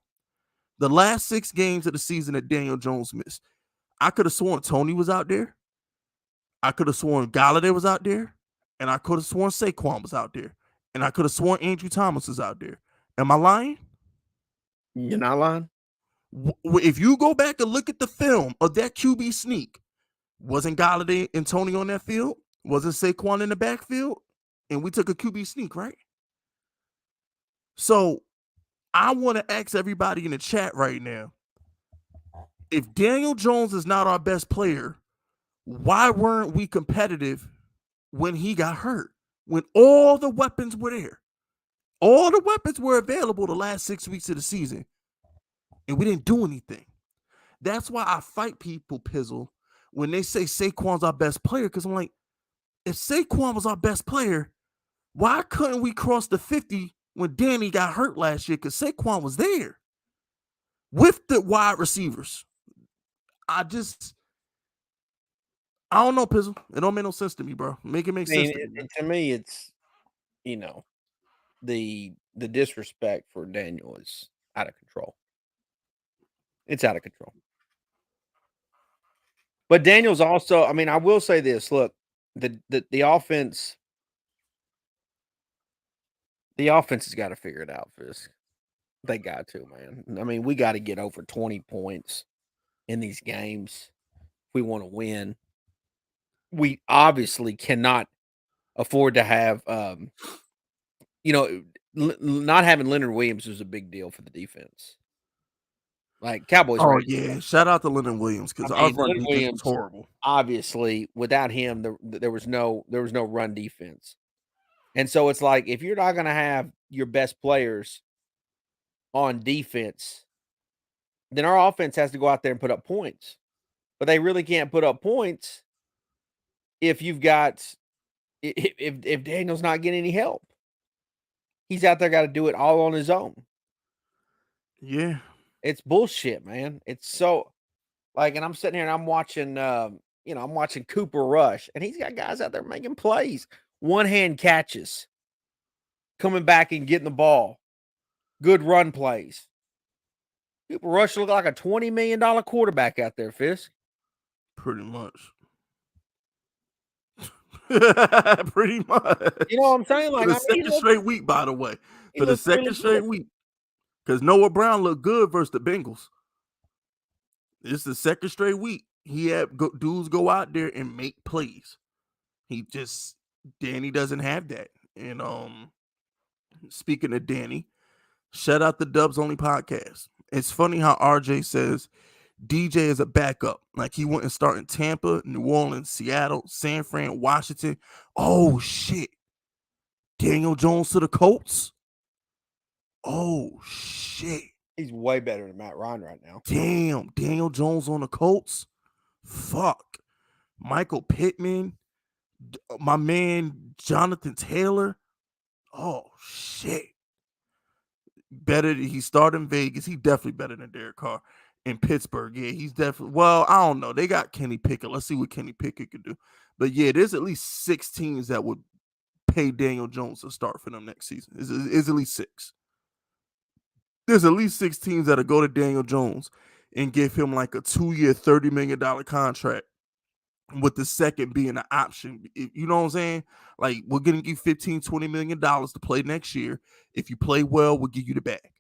The last 6 games of the season that Daniel Jones missed, I could have sworn Tony was out there. I could have sworn Golloday was out there. And I could have sworn Saquon was out there. And I could have sworn Andrew Thomas was out there. Am I lying? You're not lying. If you go back and look at the film of that QB sneak, wasn't Golloday and Tony on that field? Wasn't Saquon in the backfield? And we took a QB sneak, right? So I want to ask everybody in the chat right now, if Daniel Jones is not our best player, why weren't we competitive when he got hurt? When all the weapons were there. All the weapons were available the last 6 weeks of the season, and we didn't do anything. That's why I fight people, Pizzle, when they say Saquon's our best player, because I'm like, if Saquon was our best player, why couldn't we cross the 50 when Danny got hurt last year? Because Saquon was there with the wide receivers. I don't know, Pizzle. It don't make no sense to me, bro. Make it make sense to me. To me, it's the disrespect for Daniel is out of control. It's out of control. But Daniel's also, I mean, I will say this. Look, the offense has got to figure it out, Fisk. They got to, man. I mean, we got to get over 20 points in these games if we want to win. We obviously cannot afford to have, not having Leonard Williams was a big deal for the defense. Like Cowboys. Oh yeah, shout out to Leonard Williams because our run defense was horrible. Obviously, without him, there was no run defense, and so it's like if you're not going to have your best players on defense, then our offense has to go out there and put up points. But they really can't put up points if you've got if Daniel's not getting any help. He's out there got to do it all on his own. Yeah. It's bullshit, man. It's so like, and I'm sitting here and I'm watching I'm watching Cooper Rush, and he's got guys out there making plays, one-hand catches, coming back and getting the ball. Good run plays. Cooper Rush looked like a $20 million quarterback out there, Fisk. Pretty much. Pretty much. You know what I'm saying? Like, for the second straight week, by the way. For the second straight week. Because Noah Brown looked good versus the Bengals. It's the second straight week. He had dudes go out there and make plays. Danny doesn't have that. And speaking of Danny, shout out the Dubs Only podcast. It's funny how RJ says DJ is a backup. Like he wouldn't start in Tampa, New Orleans, Seattle, San Fran, Washington. Oh shit. Daniel Jones to the Colts. Oh shit. He's way better than Matt Ryan right now. Damn, Daniel Jones on the Colts. Fuck. Michael Pittman. My man Jonathan Taylor. Oh shit. Better. He started in Vegas. He definitely better than Derek Carr. In Pittsburgh, yeah, he's definitely. Well, I don't know. They got Kenny Pickett. Let's see what Kenny Pickett could do. But yeah, there's at least 6 teams that would pay Daniel Jones to start for them next season. It's at least 6. There's at least 6 teams that'll go to Daniel Jones and give him like a 2-year, $30 million contract, with the second being an option. You know what I'm saying? Like, we're gonna give you $15, $20 million to play next year. If you play well, we'll give you the bag.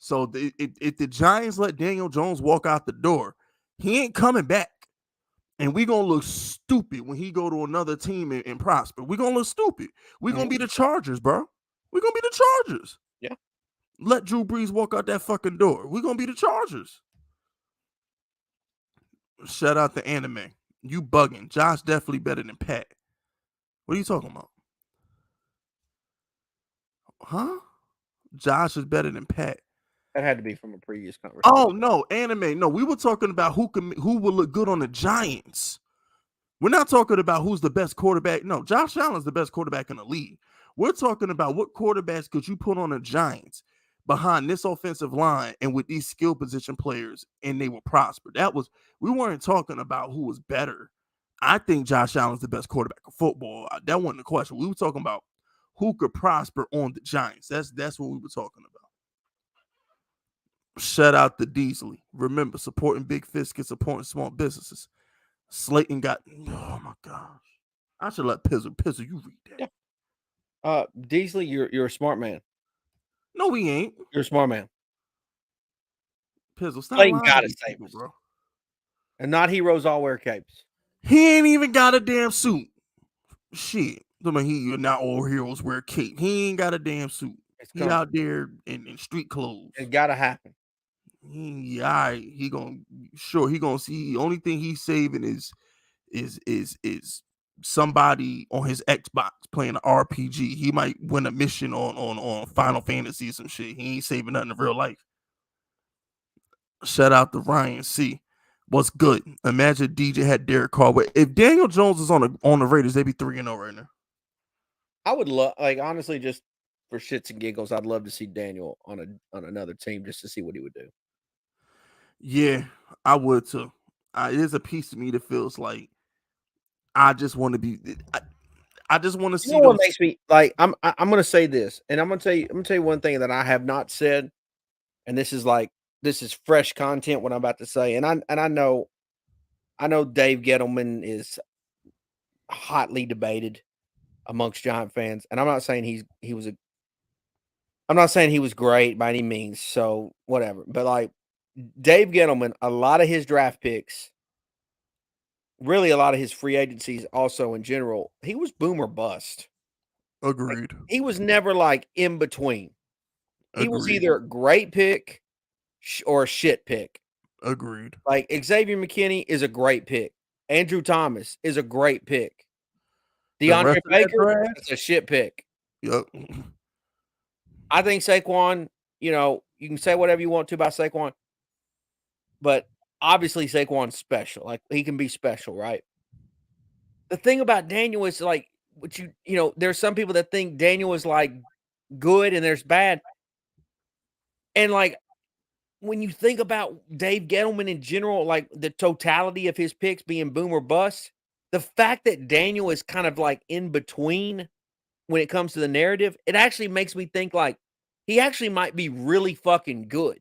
So if the Giants let Daniel Jones walk out the door, he ain't coming back. And we're going to look stupid when he go to another team and prosper. We're going to look stupid. We're going to be the Chargers, bro. We're going to be the Chargers. Yeah. Let Drew Brees walk out that fucking door. We're going to be the Chargers. Shout out to Anime. You bugging. Josh definitely better than Pat. What are you talking about? Huh? Josh is better than Pat. That had to be from a previous conversation. Oh no, Anime. No, we were talking about who will look good on the Giants. We're not talking about who's the best quarterback. No, Josh Allen's the best quarterback in the league. We're talking about what quarterbacks could you put on the Giants behind this offensive line and with these skill position players, and they will prosper. We weren't talking about who was better. I think Josh Allen's the best quarterback of football. That wasn't the question. We were talking about who could prosper on the Giants. That's what we were talking about. Shout out to Deasley. Remember, supporting Big Fisk and supporting small businesses. Slayton got. Oh my gosh! I should let Pizzle. You read that. Yeah. Deasley, you're a smart man. No, he ain't. You're a smart man. Pizzle, stop Clayton lying to gotta these save people, us. bro. And not heroes all wear capes. He ain't even got a damn suit. Shit. I mean, he not all heroes wear cape. He ain't got a damn suit. He out there in street clothes. It gotta happen. He gonna see. The only thing he's saving is somebody on his Xbox playing an RPG. He might win a mission on Final Fantasy or some shit. He ain't saving nothing in real life. Shout out to Ryan C. What's good? Imagine DJ had Derek Carr. If Daniel Jones is on the Raiders, they'd be 3-0 right now. I would love, like, honestly, just for shits and giggles, I'd love to see Daniel on another team just to see what he would do. Yeah, I would too. It is a piece of me that feels like I just want to be. I just want to see. You know what makes me like? I'm going to say this, and I'm going to tell you one thing that I have not said, and this is fresh content. What I'm about to say, and I know Dave Gettleman is hotly debated amongst Giant fans, and I'm not saying I'm not saying he was great by any means. So whatever, but like Dave Gettleman, a lot of his draft picks, really a lot of his free agencies, also in general, he was boom or bust. Agreed. Like, he was never like in between. He was Agreed. either great pick or shit pick. Agreed. Like Xavier McKinney is a great pick. Andrew Thomas is a great pick. DeAndre Baker is a shit pick. Yep. I think Saquon, you know, you can say whatever you want to about Saquon, but obviously Saquon's special. Like, he can be special, right? The thing about Daniel is, like, what you know, there's some people that think Daniel is like good and there's bad. And like, when you think about Dave Gettleman in general, like the totality of his picks being boom or bust, the fact that Daniel is kind of like in between when it comes to the narrative, it actually makes me think like he actually might be really fucking good.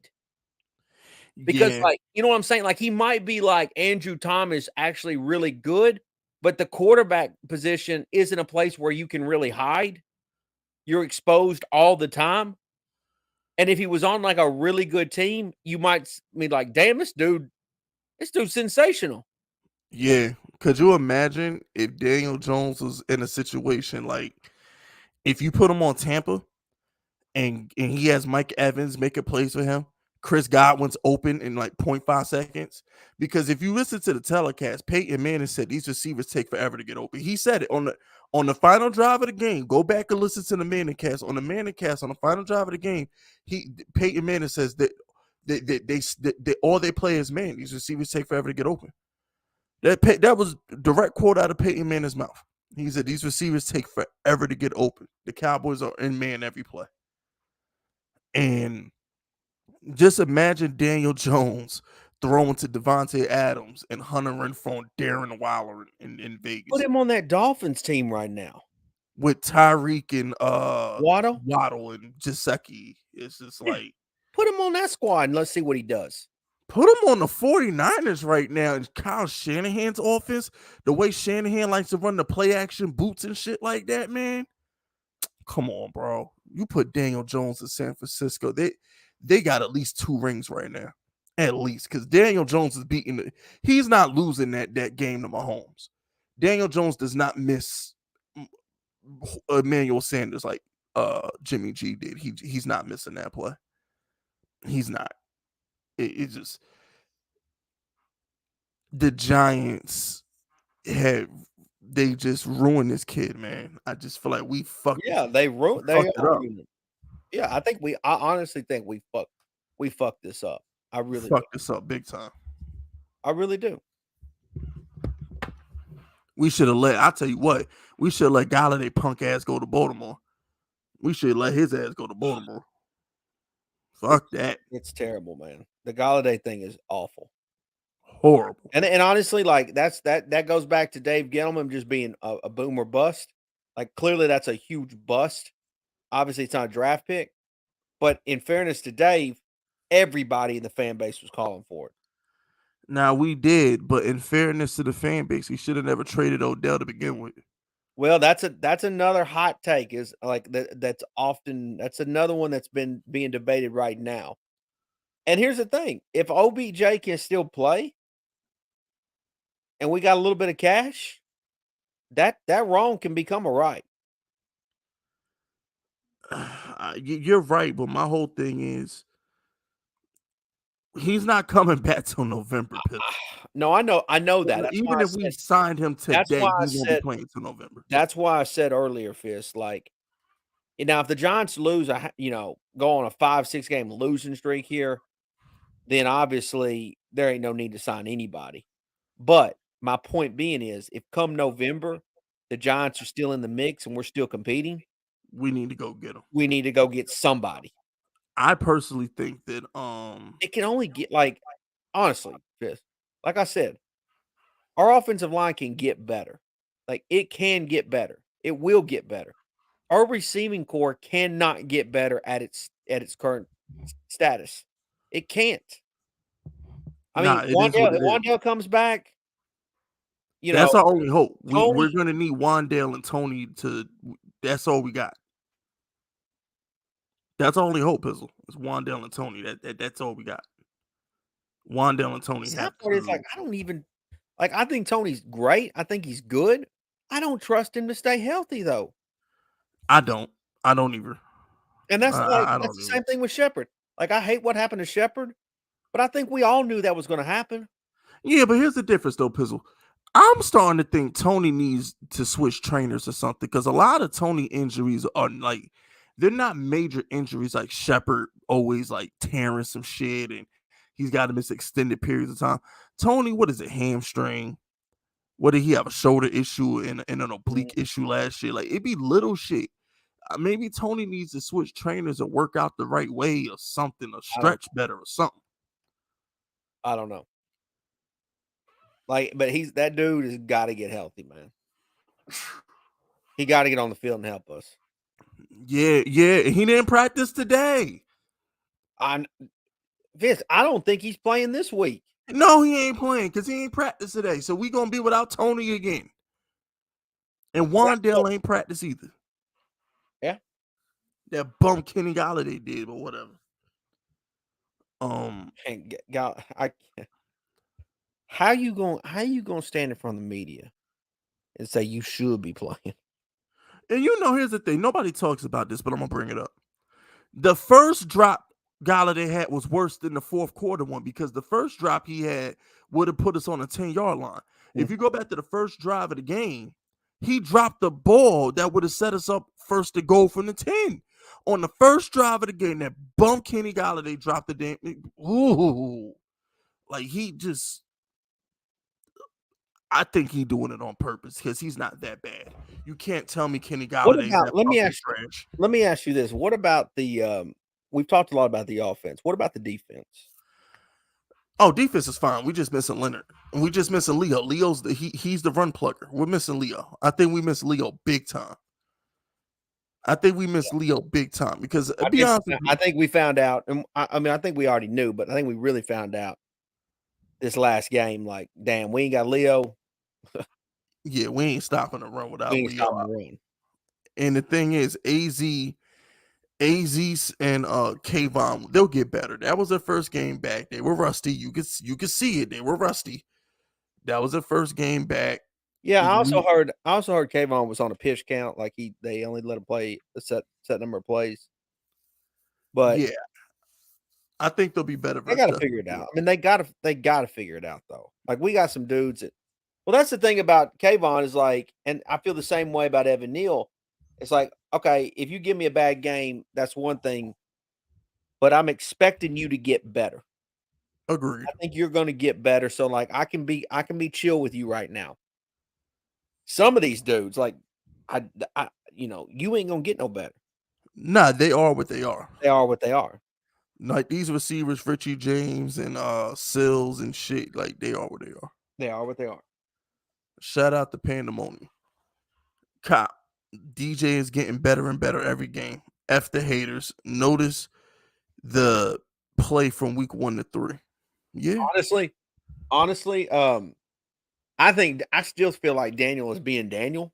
Because like, you know what I'm saying? Like, he might be like Andrew Thomas, actually really good, but the quarterback position isn't a place where you can really hide. You're exposed all the time. And if he was on like a really good team, you might be like, damn, this dude's sensational. Yeah. Could you imagine if Daniel Jones was in a situation like if you put him on Tampa and he has Mike Evans making plays for him, Chris Godwin's open in like 0.5 seconds? Because if you listen to the telecast, Peyton Manning said these receivers take forever to get open. He said it on the final drive of the game. Go back and listen to the Manning cast. On the Manning cast, on the final drive of the game, Peyton Manning says that they all they play is man. These receivers take forever to get open. That was direct quote out of Peyton Manning's mouth. He said these receivers take forever to get open. The Cowboys are in man every play. And just imagine Daniel Jones throwing to Devontae Adams and Hunter Renfrow and Darren Waller in Vegas. Put him on that Dolphins team right now. With Tyreek and Waddle and Gesicki. It's just like put him on that squad and let's see what he does. Put him on the 49ers right now and Kyle Shanahan's offense, the way Shanahan likes to run the play action boots and shit like that, man. Come on, bro. You put Daniel Jones in San Francisco. They got at least 2 rings right now. At least. Because Daniel Jones is beating he's not losing that game to Mahomes. Daniel Jones does not miss Emmanuel Sanders like Jimmy G did. He's not missing that play. He's not. It's just the Giants they just ruined this kid, man. I just feel like we fucked. Yeah, they ruined it. Yeah, I honestly think we fucked this up. I really fucked this up big time. I really do. We should have I'll tell you what, we should have let Golloday punk ass go to Baltimore. We should let his ass go to Baltimore. Fuck that. It's terrible, man. The Golloday thing is awful. Horrible. And honestly, like that goes back to Dave Gettleman just being a boom or bust. Like, clearly that's a huge bust. Obviously, it's not a draft pick. But in fairness to Dave, everybody in the fan base was calling for it. Now, we did, but in fairness to the fan base, we should have never traded Odell to begin with. Well, that's another hot take. Is like that's another one that's being debated right now. And here's the thing: if OBJ can still play, and we got a little bit of cash, that wrong can become a right. You're right, but my whole thing is he's not coming back till November, Pitt. No, I know that. That's why Even I if we said. signed him That's today, why I he won't be said. playing till November. That's why I said earlier, Fist. Like, now, if the Giants lose, go on a 5-6 game losing streak here, then obviously there ain't no need to sign anybody. But my point being is, if come November, the Giants are still in the mix and we're still competing, We need to go get him. we need to go get somebody. I personally think that It can only get honestly, Fist, like I said, our offensive line can get better. Like, it can get better. It will get better. Our receiving core cannot get better at its current status. It can't. I mean, it is what it is. Wandale comes back, That's our only hope. Tony, We're gonna need Wandale and Tony to. That's all we got. That's our only hope, Pizzle. It's Wandale and Tony. That's all we got. Wandale and Tony have to. It's like, I don't even I think Tony's great. I think he's good. I don't trust him to stay healthy though. I don't either. And that's that's the same thing with Shepard. Like, I hate what happened to Shepard, but I think we all knew that was going to happen. Yeah, but here's the difference though, Pizzle. I'm starting to think Tony needs to switch trainers or something, because a lot of Tony injuries are like, they're not major injuries like Shepard always like tearing some shit and he's got to miss extended periods of time. Tony, what is it, hamstring? What did he have, a shoulder issue and an oblique issue last year? Like, it'd be little shit. Maybe Tony needs to switch trainers and work out the right way or something, or stretch better or something. I don't know. Like, but that dude has got to get healthy, man. He got to get on the field and help us. Yeah. He didn't practice today. Vince, I don't think he's playing this week. No, he ain't playing because he ain't practiced today. So we gonna be without Tony again. And Wandale ain't practice either. Yeah. That bum Kenny Golloday did, but whatever. How you gonna stand in front of the media and say you should be playing? And here's the thing. Nobody talks about this, but I'm gonna bring it up. The first drop Golloday had was worse than the fourth quarter one, because the first drop he had would have put us on a 10-yard line. Mm-hmm. If you go back to the first drive of the game, he dropped the ball that would have set us up first to go from the 10. On the first drive of the game, that bum Kenny Golloday dropped the damn. Ooh, like, he just. I think he's doing it on purpose because he's not that bad. You can't tell me Kenny Golladay's that trash. Let me ask you this. What about the we've talked a lot about the offense. What about the defense? Oh, defense is fine. We just missing Leonard. And we just missing Leo. He's the run plugger. We're missing Leo. I think we miss Leo big time. Because I think we found out, and I think we already knew, but I think we really found out this last game. Like, damn, we ain't got Leo. Yeah, we ain't stopping the run without Leo. And the thing is, AZ and Kayvon, they'll get better. That was their first game back. They were rusty. You could see it. They were rusty. That was their first game back. Yeah, I also heard Kayvon was on a pitch count. Like, they only let him play a set number of plays. But yeah, I think they'll be better. They got to figure it out. I mean, they got to figure it out though. Like, we got some dudes that. Well, that's the thing about Kayvon is like, and I feel the same way about Evan Neal. It's like, okay, if you give me a bad game, that's one thing, but I'm expecting you to get better. Agreed. I think you're going to get better. So, like, I can be chill with you right now. Some of these dudes, like, you ain't gonna get no better. Nah, they are what they are. They are what they are. Like, these receivers, Richie James and Sills and shit, like, they are what they are. They are what they are. Shout out to Pandemonium. Cop, DJ is getting better and better every game. F the haters. Notice the play from week 1 to 3. Yeah. Honestly, I still feel like Daniel is being Daniel.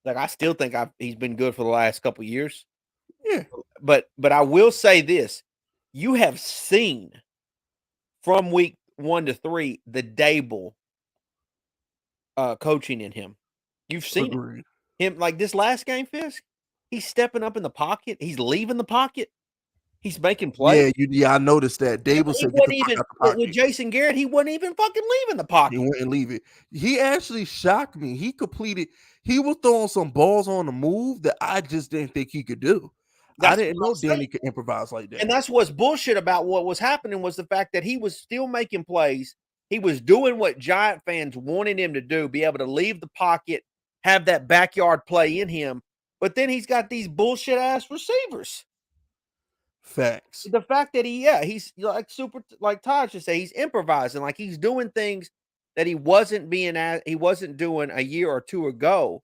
Like, I still think he's been good for the last couple of years. Yeah. But I will say this. you have seen from week 1 to 3 the Dable coaching in him. You've seen Agreed. him like this last game, Fisk. He's stepping up in the pocket. He's leaving the pocket. He's making plays. Yeah, I noticed that. Dable said, "Get the fuck out the pocket." With Jason Garrett, he wasn't even fucking leaving the pocket. He wouldn't leave it. He actually shocked me. He was throwing some balls on the move that I just didn't think he could do. I didn't know Danny could improvise like that. And that's what's bullshit about what was happening was the fact that he was still making plays. He was doing what Giant fans wanted him to do, be able to leave the pocket, have that backyard play in him. But then he's got these bullshit ass receivers. Facts. The fact that he's like Todd should say, he's improvising, like he's doing things that he wasn't doing a year or two ago,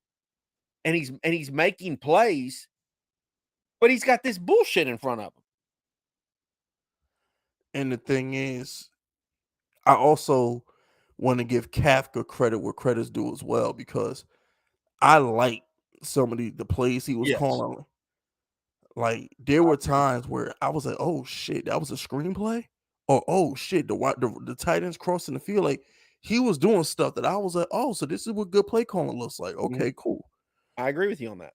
and he's making plays, but he's got this bullshit in front of him. And the thing is, I also want to give Kafka credit where credit's due as well, because I like some of the plays he was calling. Like, there were times where I was like, "Oh shit, that was a screenplay," or "Oh shit, the tight ends crossing the field." Like, he was doing stuff that I was like, "Oh, so this is what good play calling looks like." Okay, cool. I agree with you on that.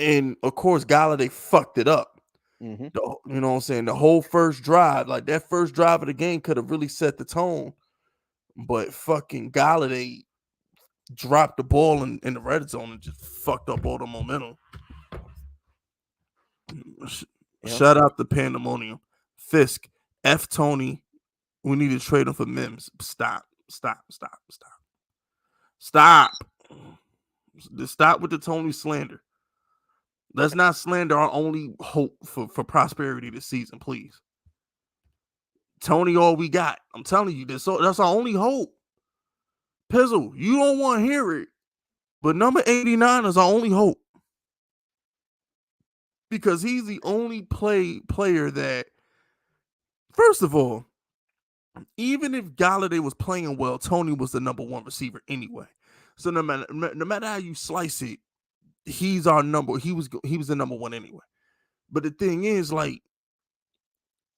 And of course, Golloday fucked it up. You know what I'm saying? The whole first drive, like that first drive of the game, could have really set the tone, but fucking Golloday dropped the ball in the red zone and just fucked up all the momentum. Shout out to Pandemonium. Fisk, F Tony. We need to trade him for Mims. Stop. Stop with the Tony slander. Let's not slander our only hope for prosperity this season, please. Tony, all we got. I'm telling you this. So that's our only hope. Pizzle, you don't want to hear it, but number 89 is our only hope. Because he's the only player that, first of all, even if Golloday was playing well, Tony was the number one receiver anyway. So no matter how you slice it, he's our number. He was the number one anyway. But the thing is, like,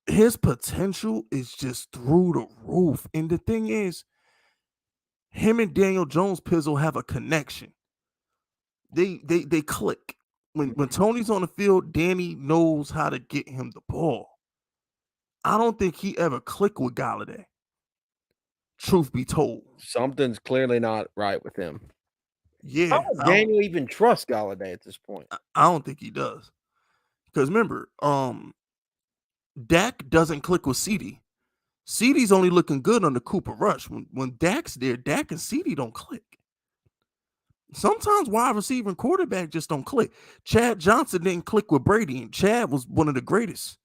his potential is just through the roof. And the thing is, him and Daniel Jones Pizzle have a connection. They click. When Tony's on the field, Danny knows how to get him the ball. I don't think he ever clicked with Golloday. Truth be told. Something's clearly not right with him. Yeah. How does Daniel even trust Golloday at this point? I don't think he does. Because remember, Dak doesn't click with CD. CD's only looking good on the Cooper Rush. When Dak's there, Dak and CD don't click. Sometimes wide receiver and quarterback just don't click. Chad Johnson didn't click with Brady, and Chad was one of the greatest.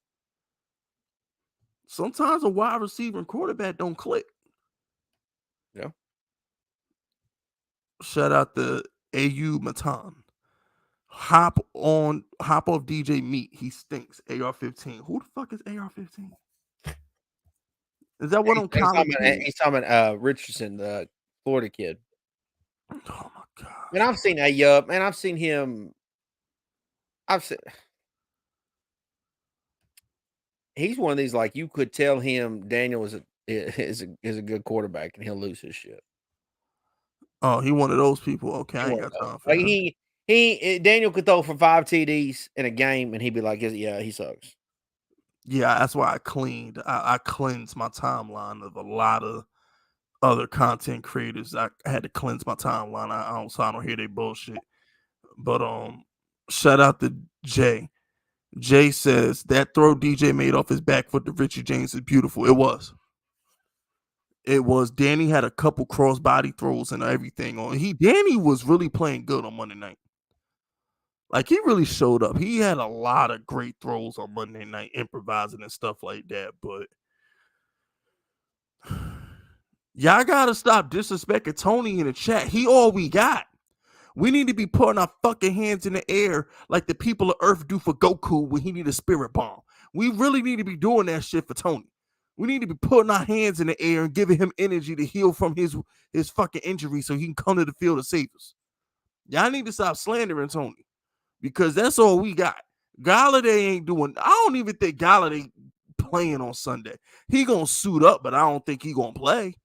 Sometimes a wide receiver and quarterback don't click. Yeah. Shout out to AU Matan. Hop off DJ Meat. He stinks. AR-15. Who the fuck is AR-15? Is that what I'm calling? He's talking about Richardson, the Florida kid. Oh my god! And I've seen Ayub, and I've seen him. He's one of these, like, you could tell him Daniel is a good quarterback, and he'll lose his shit. Oh, he one of those people. Okay, I ain't got time for that. Like Daniel could throw for 5 TDs in a game, and he'd be like, "Yeah, he sucks." Yeah, that's why I cleaned. I cleansed my timeline of a lot of other content creators. I had to cleanse my timeline. I don't hear they bullshit. But shout out to Jay. Jay says that throw DJ made off his back foot to Richie James is beautiful. It was. Danny had a couple crossbody throws and everything on. Danny was really playing good on Monday night. Like, he really showed up. He had a lot of great throws on Monday night, improvising and stuff like that. But y'all gotta stop disrespecting Tony in the chat. He all we got. We need to be putting our fucking hands in the air like the people of Earth do for Goku when he need a spirit bomb. We really need to be doing that shit for Tony. We need to be putting our hands in the air and giving him energy to heal from his fucking injury so he can come to the field to save us. Y'all need to stop slandering Tony, because that's all we got. Golloday ain't doing. I don't even think Golloday playing on Sunday. He gonna suit up, but I don't think he gonna play.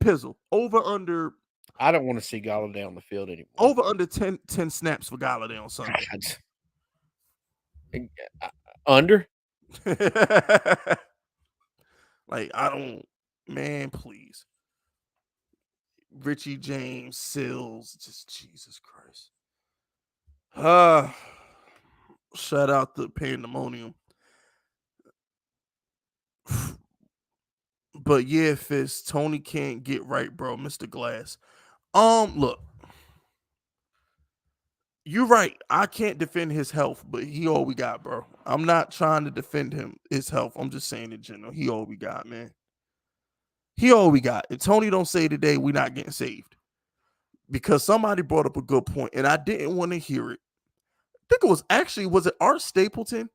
Pizzle, over under. I don't want to see Golloday on the field anymore. Over under 10 snaps for Golloday on Sunday. Under? Like, I don't, man, please. Richie James, Sills, just Jesus Christ. Shout out to Pandemonium. But yeah, Fisk, Tony can't get right, bro. Mr. Glass. Look. You're right. I can't defend his health, but he all we got, bro. I'm not trying to defend his health. I'm just saying in general. He all we got, man. He all we got. If Tony don't say today, we're not getting saved. Because somebody brought up a good point, and I didn't want to hear it. I think it was it Art Stapleton?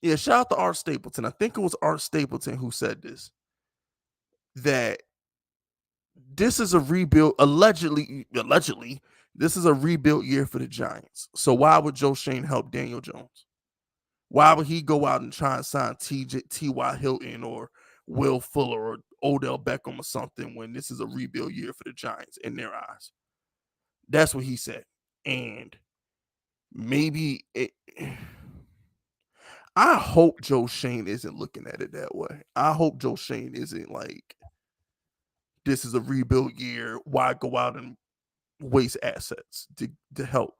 Yeah, shout out to Art Stapleton. I think it was Art Stapleton who said this. That this is a rebuild, allegedly, this is a rebuild year for the Giants. So why would Joe Shane help Daniel Jones? Why would he go out and try and sign T.Y. Hilton or Will Fuller or Odell Beckham or something when this is a rebuild year for the Giants in their eyes? That's what he said. And maybe I hope Joe Shane isn't looking at it that way. I hope Joe Shane isn't like, this is a rebuild year. Why go out and waste assets to help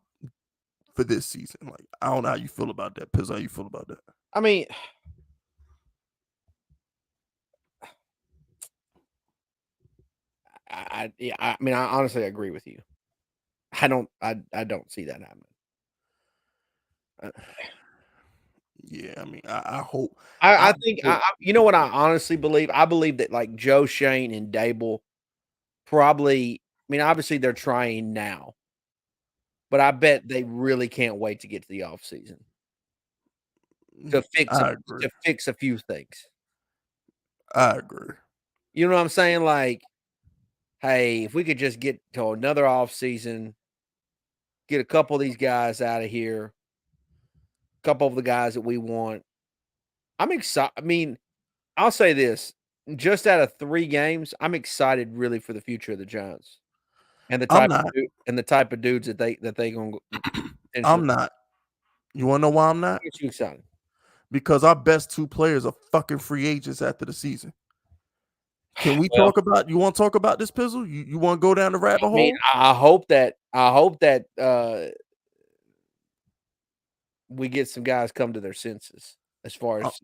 for this season? Like, I don't know how you feel about that. Piz, how you feel about that? I mean, I honestly agree with you. I don't see that happening. Yeah, I mean, I hope. I think you know what I honestly believe? I believe that like Joe Shane and Dable probably, I mean, obviously they're trying now, but I bet they really can't wait to get to the offseason to fix a few things. I agree. You know what I'm saying? Like, hey, if we could just get to another offseason, get a couple of these guys out of here, a couple of the guys that we want. I'm excited. I mean, I'll say this. Just out of 3 games, I'm excited really for the future of the Giants. And the type of dudes that they gonna. I'm not. You want to know why I'm not? Get you excited. Because our best 2 players are fucking free agents after the season. Can we talk about? You want to talk about this, Pizzle? You want to go down the rabbit hole? I hope that we get some guys come to their senses. As far as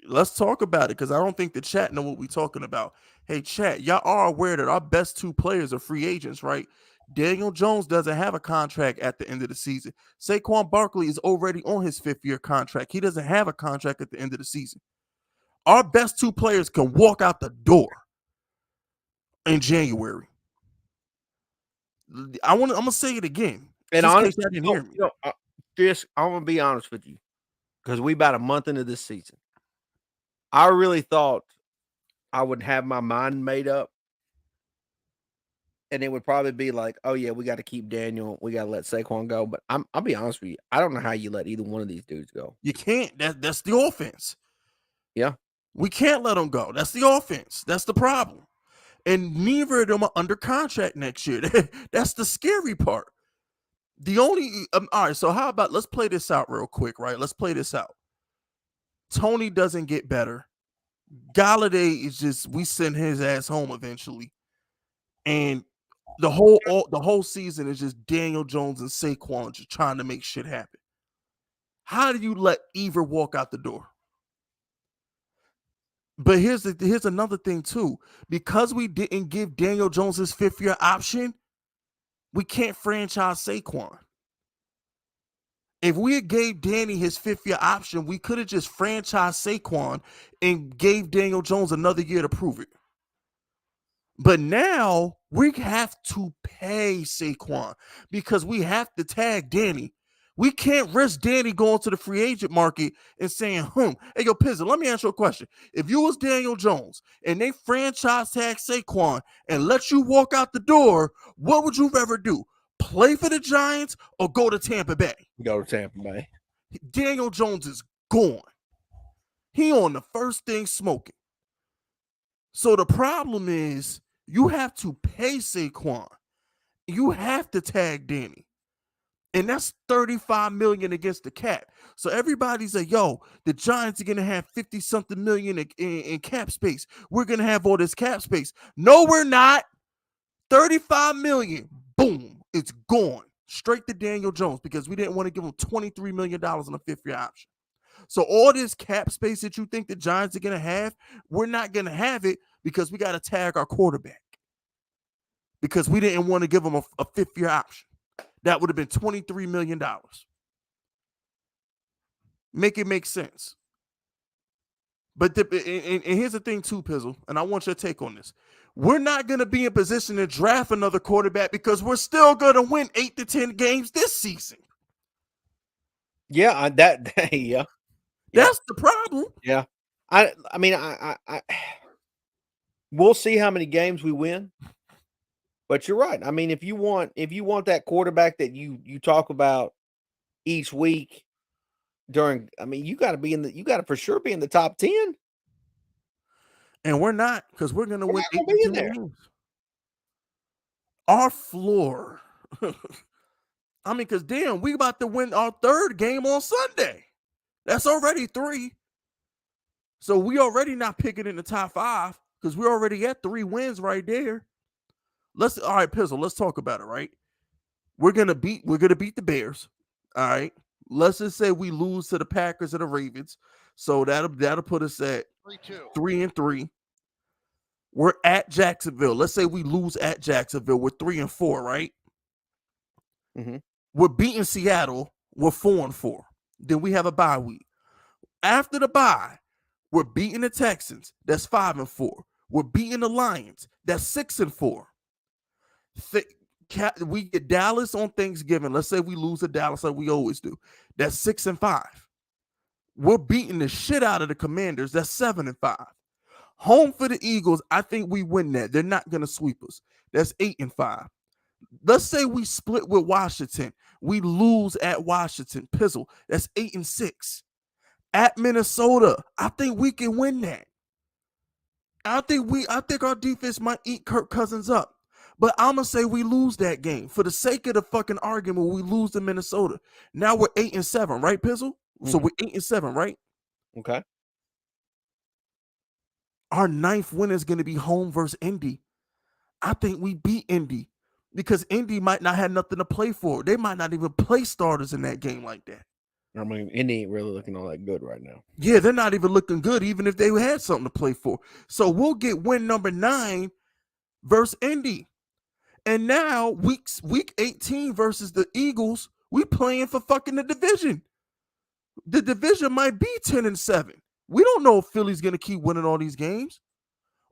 let's talk about it, because I don't think the chat know what we're talking about. Hey, chat, y'all are aware that our best 2 players are free agents, right? Daniel Jones doesn't have a contract at the end of the season. Saquon Barkley is already on his 5th-year contract. He doesn't have a contract at the end of the season. Our best 2 players can walk out the door in January. I'm gonna say it again. And honestly, I didn't hear me. I'm gonna be honest with you. Because we about a month into this season. I really thought I would have my mind made up. And it would probably be like, oh, yeah, we got to keep Daniel. We got to let Saquon go. But I'll be honest with you. I don't know how you let either one of these dudes go. You can't. That's the offense. Yeah. We can't let them go. That's the offense. That's the problem. And neither of them are under contract next year. That's the scary part. The only all right, so how about let's play this out real quick, right? Let's play this out. Tony doesn't get better. Golloday is just, we send his ass home eventually. And the whole season is just Daniel Jones and Saquon just trying to make shit happen. How do you let either walk out the door? But here's another thing too. Because we didn't give Daniel Jones his 5th-year option, we can't franchise Saquon. If we had gave Danny his 5th-year option, we could have just franchised Saquon and gave Daniel Jones another year to prove it. But now we have to pay Saquon because we have to tag Danny. We can't risk Danny going to the free agent market and saying, hey, yo, Pizzle, let me ask you a question. If you was Daniel Jones and they franchise tag Saquon and let you walk out the door, what would you rather do? Play for the Giants or go to Tampa Bay? Go to Tampa Bay. Daniel Jones is gone. He on the first thing smoking. So the problem is you have to pay Saquon. You have to tag Danny. And that's $35 million against the cap. So everybody's like, yo, the Giants are going to have 50-something million in cap space. We're going to have all this cap space. No, we're not. 35 million. Boom. It's gone. Straight to Daniel Jones because we didn't want to give him $23 million on a fifth-year option. So all this cap space that you think the Giants are going to have, we're not going to have it because we got to tag our quarterback. Because we didn't want to give him a fifth-year option. That would have been $23 million. Make it make sense. But and here's the thing too, Pizzle, and I want your take on this. We're not going to be in position to draft another quarterback because we're still going to win 8 to 10 games this season. Yeah, yeah. That's the problem. Yeah. I mean, we'll see how many games we win. But you're right. I mean, if you want that quarterback that you talk about each week you got to for sure be in the top 10. And we're not, because we're going to win 8 to 10 games. Our floor. I mean, because damn, we about to win our third game on Sunday. That's already 3. So we already not picking in the top 5 because we're already at 3 wins right there. All right, Pizzle, let's talk about it, right? We're gonna beat the Bears. All right. Let's just say we lose to the Packers and the Ravens. So that'll put us at 3-3. We're at Jacksonville. Let's say we lose at Jacksonville. We're 3-4, right? Mm-hmm. We're beating Seattle. We're 4-4. Then we have a bye week. After the bye, we're beating the Texans. That's 5-4. We're beating the Lions. That's 6-4. We get Dallas on Thanksgiving. Let's say we lose to Dallas like we always do. That's 6-5. We're beating the shit out of the Commanders. That's 7-5. Home for the Eagles. I think we win that. They're not going to sweep us. That's 8-5. Let's say we split with Washington. We lose at Washington. Pizzle. That's 8-6. At Minnesota, I think we can win that. I think our defense might eat Kirk Cousins up. But I'm going to say we lose that game. For the sake of the fucking argument, we lose to Minnesota. Now we're 8-7, right, Pizzle? Mm-hmm. So we're 8-7, right? Okay. Our 9th win is going to be home versus Indy. I think we beat Indy because Indy might not have nothing to play for. They might not even play starters in that game like that. I mean, Indy ain't really looking all that good right now. Yeah, they're not even looking good, even if they had something to play for. So we'll get win number 9 versus Indy. And now week 18 versus the Eagles, we playing for fucking the division. The division might be 10-7. We don't know if Philly's gonna keep winning all these games.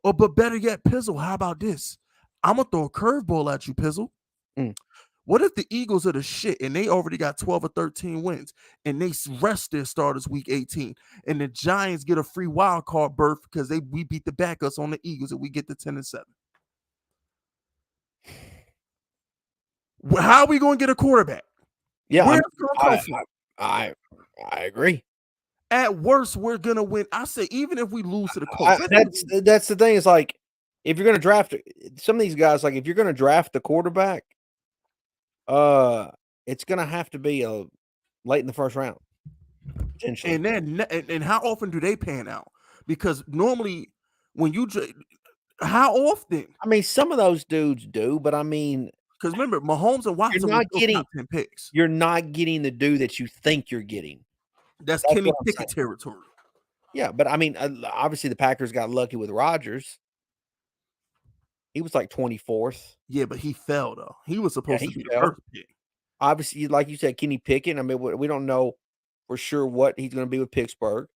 But better yet, Pizzle, how about this? I'm gonna throw a curveball at you, Pizzle. What if the Eagles are the shit and they already got 12 or 13 wins and they rest their starters week 18 and the Giants get a free wild card berth because we beat the backups on the Eagles and we get to 10-7? How are we going to get a quarterback? Yeah, I agree. At worst, we're going to win. I say even if we lose to the Colts. That's the thing. Is like if you're going to draft some of these guys, like if you're going to draft the quarterback, it's going to have to be late in the first round. And then how often do they pan out? Because normally when you how often? I mean, some of those dudes do, but I mean, because remember, Mahomes and Watson are not getting top 10 picks. You're not getting the dude that you think you're getting. That's Kenny Pickett territory. Yeah, but I mean, obviously the Packers got lucky with Rodgers. He was like 24th. Yeah, but he fell though. He was supposed to be the first pick. Obviously, like you said, Kenny Pickett. I mean, we don't know for sure what he's going to be with Pittsburgh,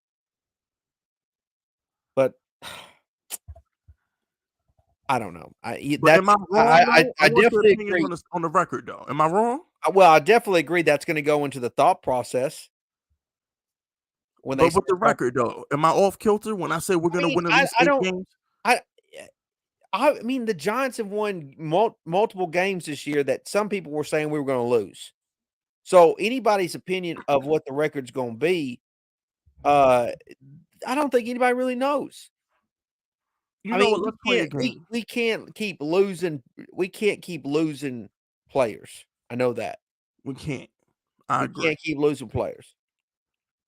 but I don't know. Am I wrong? I definitely agree on the record, though. Am I wrong? Well, I definitely agree that's going to go into the thought process. With the record, though, am I off kilter when I say we're going to win at least 8 games? I mean, the Giants have won multiple games this year that some people were saying we were going to lose. So anybody's opinion of what the record's going to be, I don't think anybody really knows. You know what? Let's play a game. We can't keep losing. We can't keep losing players. I know that. We can't. I agree. Can't keep losing players.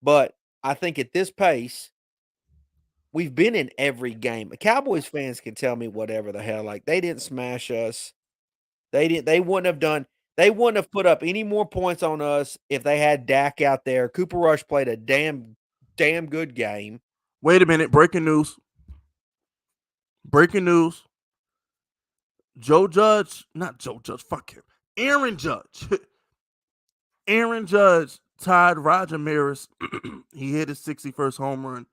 But I think at this pace, we've been in every game. Cowboys fans can tell me whatever the hell. Like, they didn't smash us. They wouldn't have done. They wouldn't have put up any more points on us if they had Dak out there. Cooper Rush played a damn good game. Wait a minute. Breaking news. Joe Judge, not Joe Judge, fuck him. Aaron Judge. Aaron Judge tied Roger Maris. He hit his 61st home run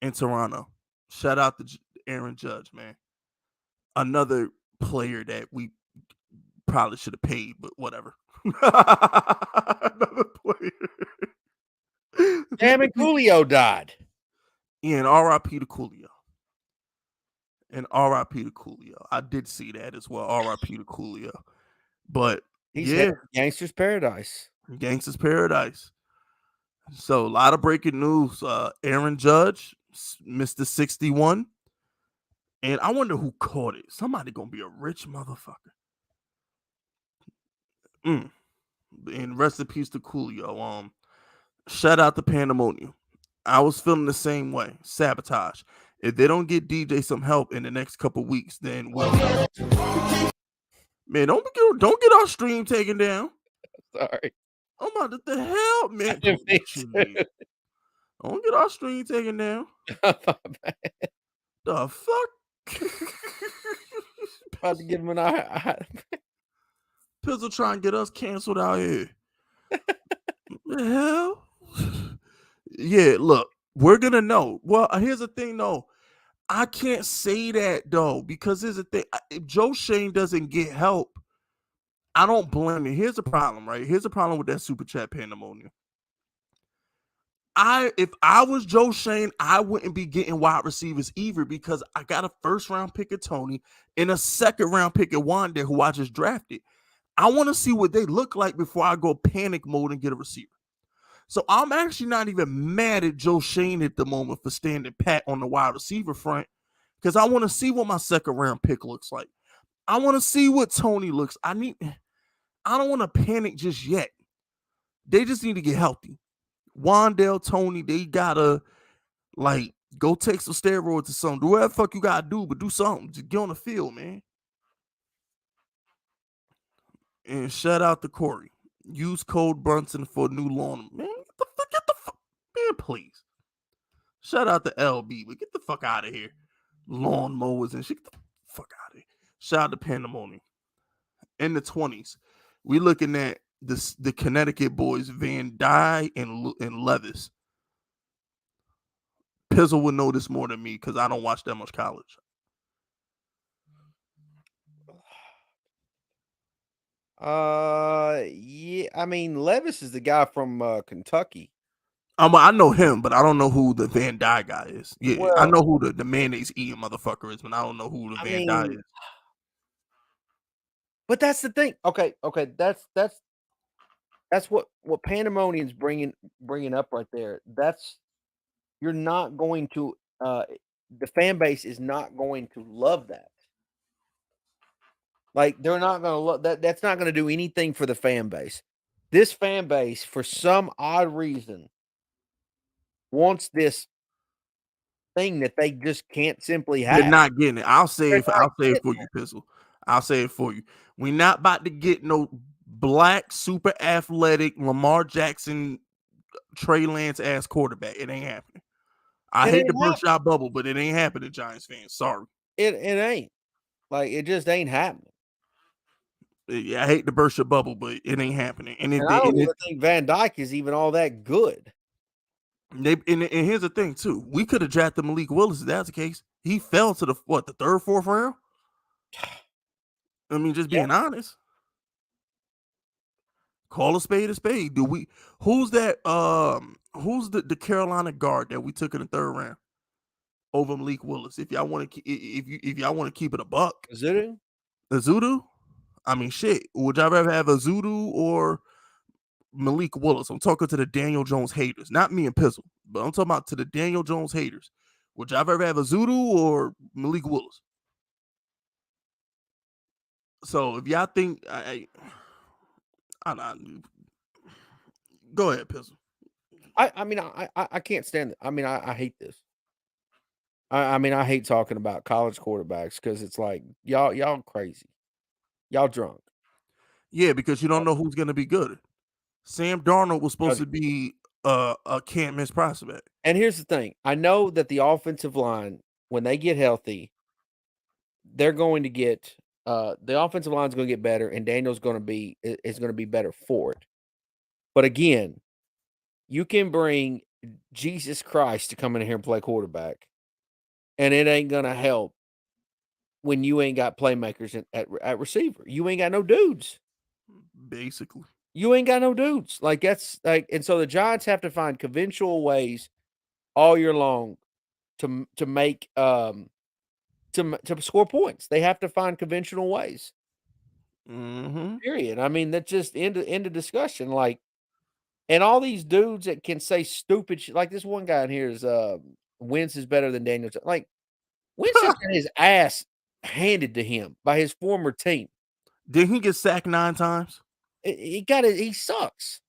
in Toronto. Shout out to Aaron Judge, man. Another player that we probably should have paid, but whatever. Another player. Damn it, Coolio died. Yeah, and R.I.P. to Coolio. And R.I.P. to Coolio. I did see that as well. R.I.P. to Coolio. But He's Gangster's Paradise. Gangster's Paradise. So a lot of breaking news. Aaron Judge, Mr. 61. And I wonder who caught it. Somebody gonna be a rich motherfucker. And rest in peace to Coolio. Shout out to Pandemonium. I was feeling the same way. Sabotage. If they don't get DJ some help in the next couple weeks, then we'll. Man, don't get our stream taken down. Sorry. I'm about the hell, man. Don't get our stream taken down. The fuck? About to give him an eye. Pizzle trying to get us canceled out here. The hell? Yeah, look, we're gonna know. Well, here's the thing, though. I can't say that though, because here's the thing. If Joe Shane doesn't get help, I don't blame him. Here's the problem, right? Here's the problem with that super chat Pandemonium. If I was Joe Shane, I wouldn't be getting wide receivers either, because I got a first round pick of Tony and a second round pick of Wanda, who I just drafted. I want to see what they look like before I go panic mode and get a receiver. So I'm actually not even mad at Joe Shane at the moment for standing pat on the wide receiver front, because I want to see what my second round pick looks like. I want to see what Tony looks. I don't want to panic just yet. They just need to get healthy. Wandale, Tony, they gotta go take some steroids or something. Do whatever the fuck you gotta do, but do something. Just get on the field, man. And shout out to Corey. Use code Brunson for new lawn. Man, get the fuck, man, please. Shout out to LB, but get the fuck out of here. Lawn mowers and shit. Get the fuck out of here. Shout out to Pandemonium. In the 20s, we looking at the Connecticut boys, Van Dyke and Levis. Pizzle would know this more than me because I don't watch that much college. Yeah, I mean, Levis is the guy from Kentucky. I know him, but I don't know who the Van Dyke guy is. Yeah, well, I know who the mayonnaise eating motherfucker is, but I don't know who the Van Dyke is. But that's the thing. Okay, that's what Pandemonium's bringing up right there. You're not going to the fan base is not going to love that. Like, they're not going to love that. That's not going to do anything for the fan base. This fan base, for some odd reason, wants this thing that they just can't simply have. They're not getting it. I'll say it for you, Pistol. I'll say it for you. We're not about to get no black, super athletic, Lamar Jackson, Trey Lance ass quarterback. It ain't happening. I hate to burst your bubble, but it ain't happening, Giants fans. Sorry. It ain't. Like, it just ain't happening. Yeah, I hate to burst your bubble, but it ain't happening. And I don't even think Van Dyke is even all that good. And here's the thing, too. We could have drafted Malik Willis if that's the case. He fell to the third, fourth round? I mean, just being honest. Call a spade a spade. Who's that? Who's the Carolina guard that we took in the third round over Malik Willis? If y'all want to, if y'all want to keep it a buck, Azudu. I mean, shit. Would y'all rather have Azudu or Malik Willis? I'm talking to the Daniel Jones haters, not me and Pizzle. But I'm talking about to the Daniel Jones haters. Would y'all ever have a Zudu or Malik Willis? So if y'all think I go ahead, Pistol. I mean, I can't stand it. I mean, I hate this. I mean, I hate talking about college quarterbacks because it's like y'all crazy, y'all drunk. Yeah, because you don't know who's gonna be good. Sam Darnold was supposed to Okay. be a can't miss prospect. And here's the thing: I know that the offensive line, when they get healthy, they're going to get the offensive line is going to get better, and Daniel's going to be is going to be better for it. But again, you can bring Jesus Christ to come in here and play quarterback, and it ain't going to help when you ain't got playmakers at receiver. You ain't got no dudes. Basically. You ain't got no dudes. Like that's like, and so the Giants have to find conventional ways all year long to make to score points. They have to find conventional ways. Mm-hmm. Period. I mean, that's just end of discussion. Like, and all these dudes that can say stupid shit. Like this one guy in here is Wentz is better than Daniel. Like Wentz just got his ass handed to him by his former team. Did he get sacked 9 times? He got it. He sucks.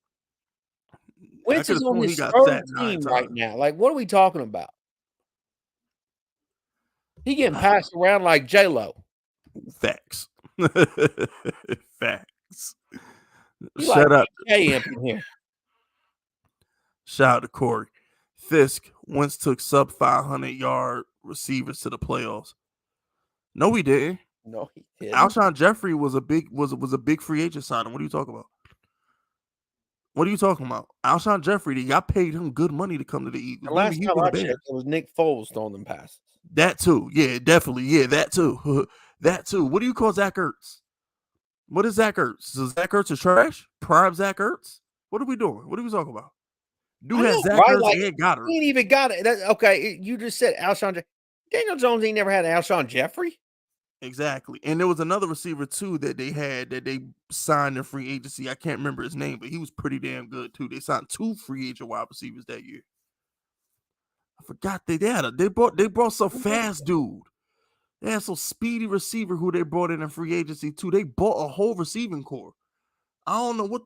Wentz is on his got third sacked 9 team right times. now. Like, what are we talking about? He getting passed around like J-Lo. Facts. Facts. He Shut like up. in here. Shout out to Corey. Fisk once took sub 500-yard receivers to the playoffs. No, he didn't. No, he didn't. Alshon Jeffrey was a big free agent signing. What are you talking about? What are you talking about? Alshon Jeffrey, y'all paid him good money to come to the Eagles. The last Maybe he time was I a Bear. checked, it was Nick Foles throwing them passes. That too. Yeah, definitely. Yeah, that too. That too. What do you call Zach Ertz? What is Zach Ertz? So Zach Ertz is trash? Prime Zach Ertz? What are we doing? What are we talking about? Dude has Zach Ertz like, and Goddard. He ain't even got it. Okay, you just said Alshon. Daniel Jones ain't never had Alshon Jeffrey. Exactly. And there was another receiver too that they had that they signed in free agency. I can't remember his name, but he was pretty damn good too. They signed 2 free agent wide receivers that year. I forgot they brought some fast dude. They had some speedy receiver who they brought in free agency too. They bought a whole receiving core. I don't know what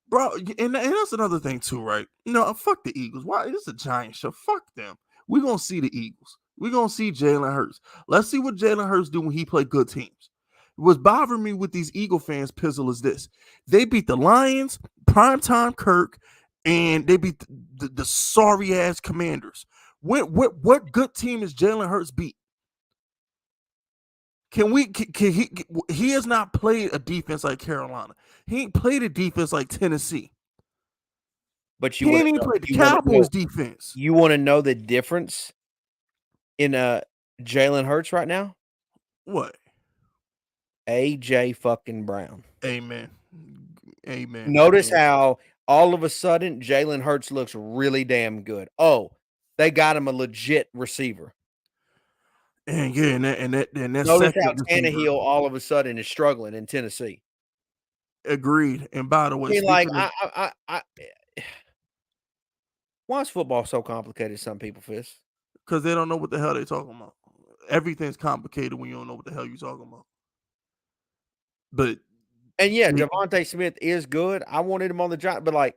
bro. And that's another thing too, right? No, fuck the Eagles. Why? It's a Giant show. Fuck them. We're gonna see the Eagles. We're gonna see Jalen Hurts. Let's see what Jalen Hurts do when he play good teams. What's bothering me with these Eagle fans, Pizzle, is this: they beat the Lions, primetime Kirk, and they beat the sorry ass Commanders. What good team is Jalen Hurts beat? Can he has not played a defense like Carolina. He ain't played a defense like Tennessee. But he ain't even played the Cowboys defense. You want to know the difference in Jalen Hurts right now? What? AJ fucking Brown. Amen. Notice how all of a sudden Jalen Hurts looks really damn good. Oh, they got him a legit receiver. And yeah, and that notice how Tannehill all of a sudden is struggling in Tennessee. Agreed. And by the way, I mean, like why is football so complicated? Some people, Fisk? Because they don't know what the hell they're talking about. Everything's complicated when you don't know what the hell you're talking about. But yeah, Devontae Smith is good. I wanted him on the Giants, but like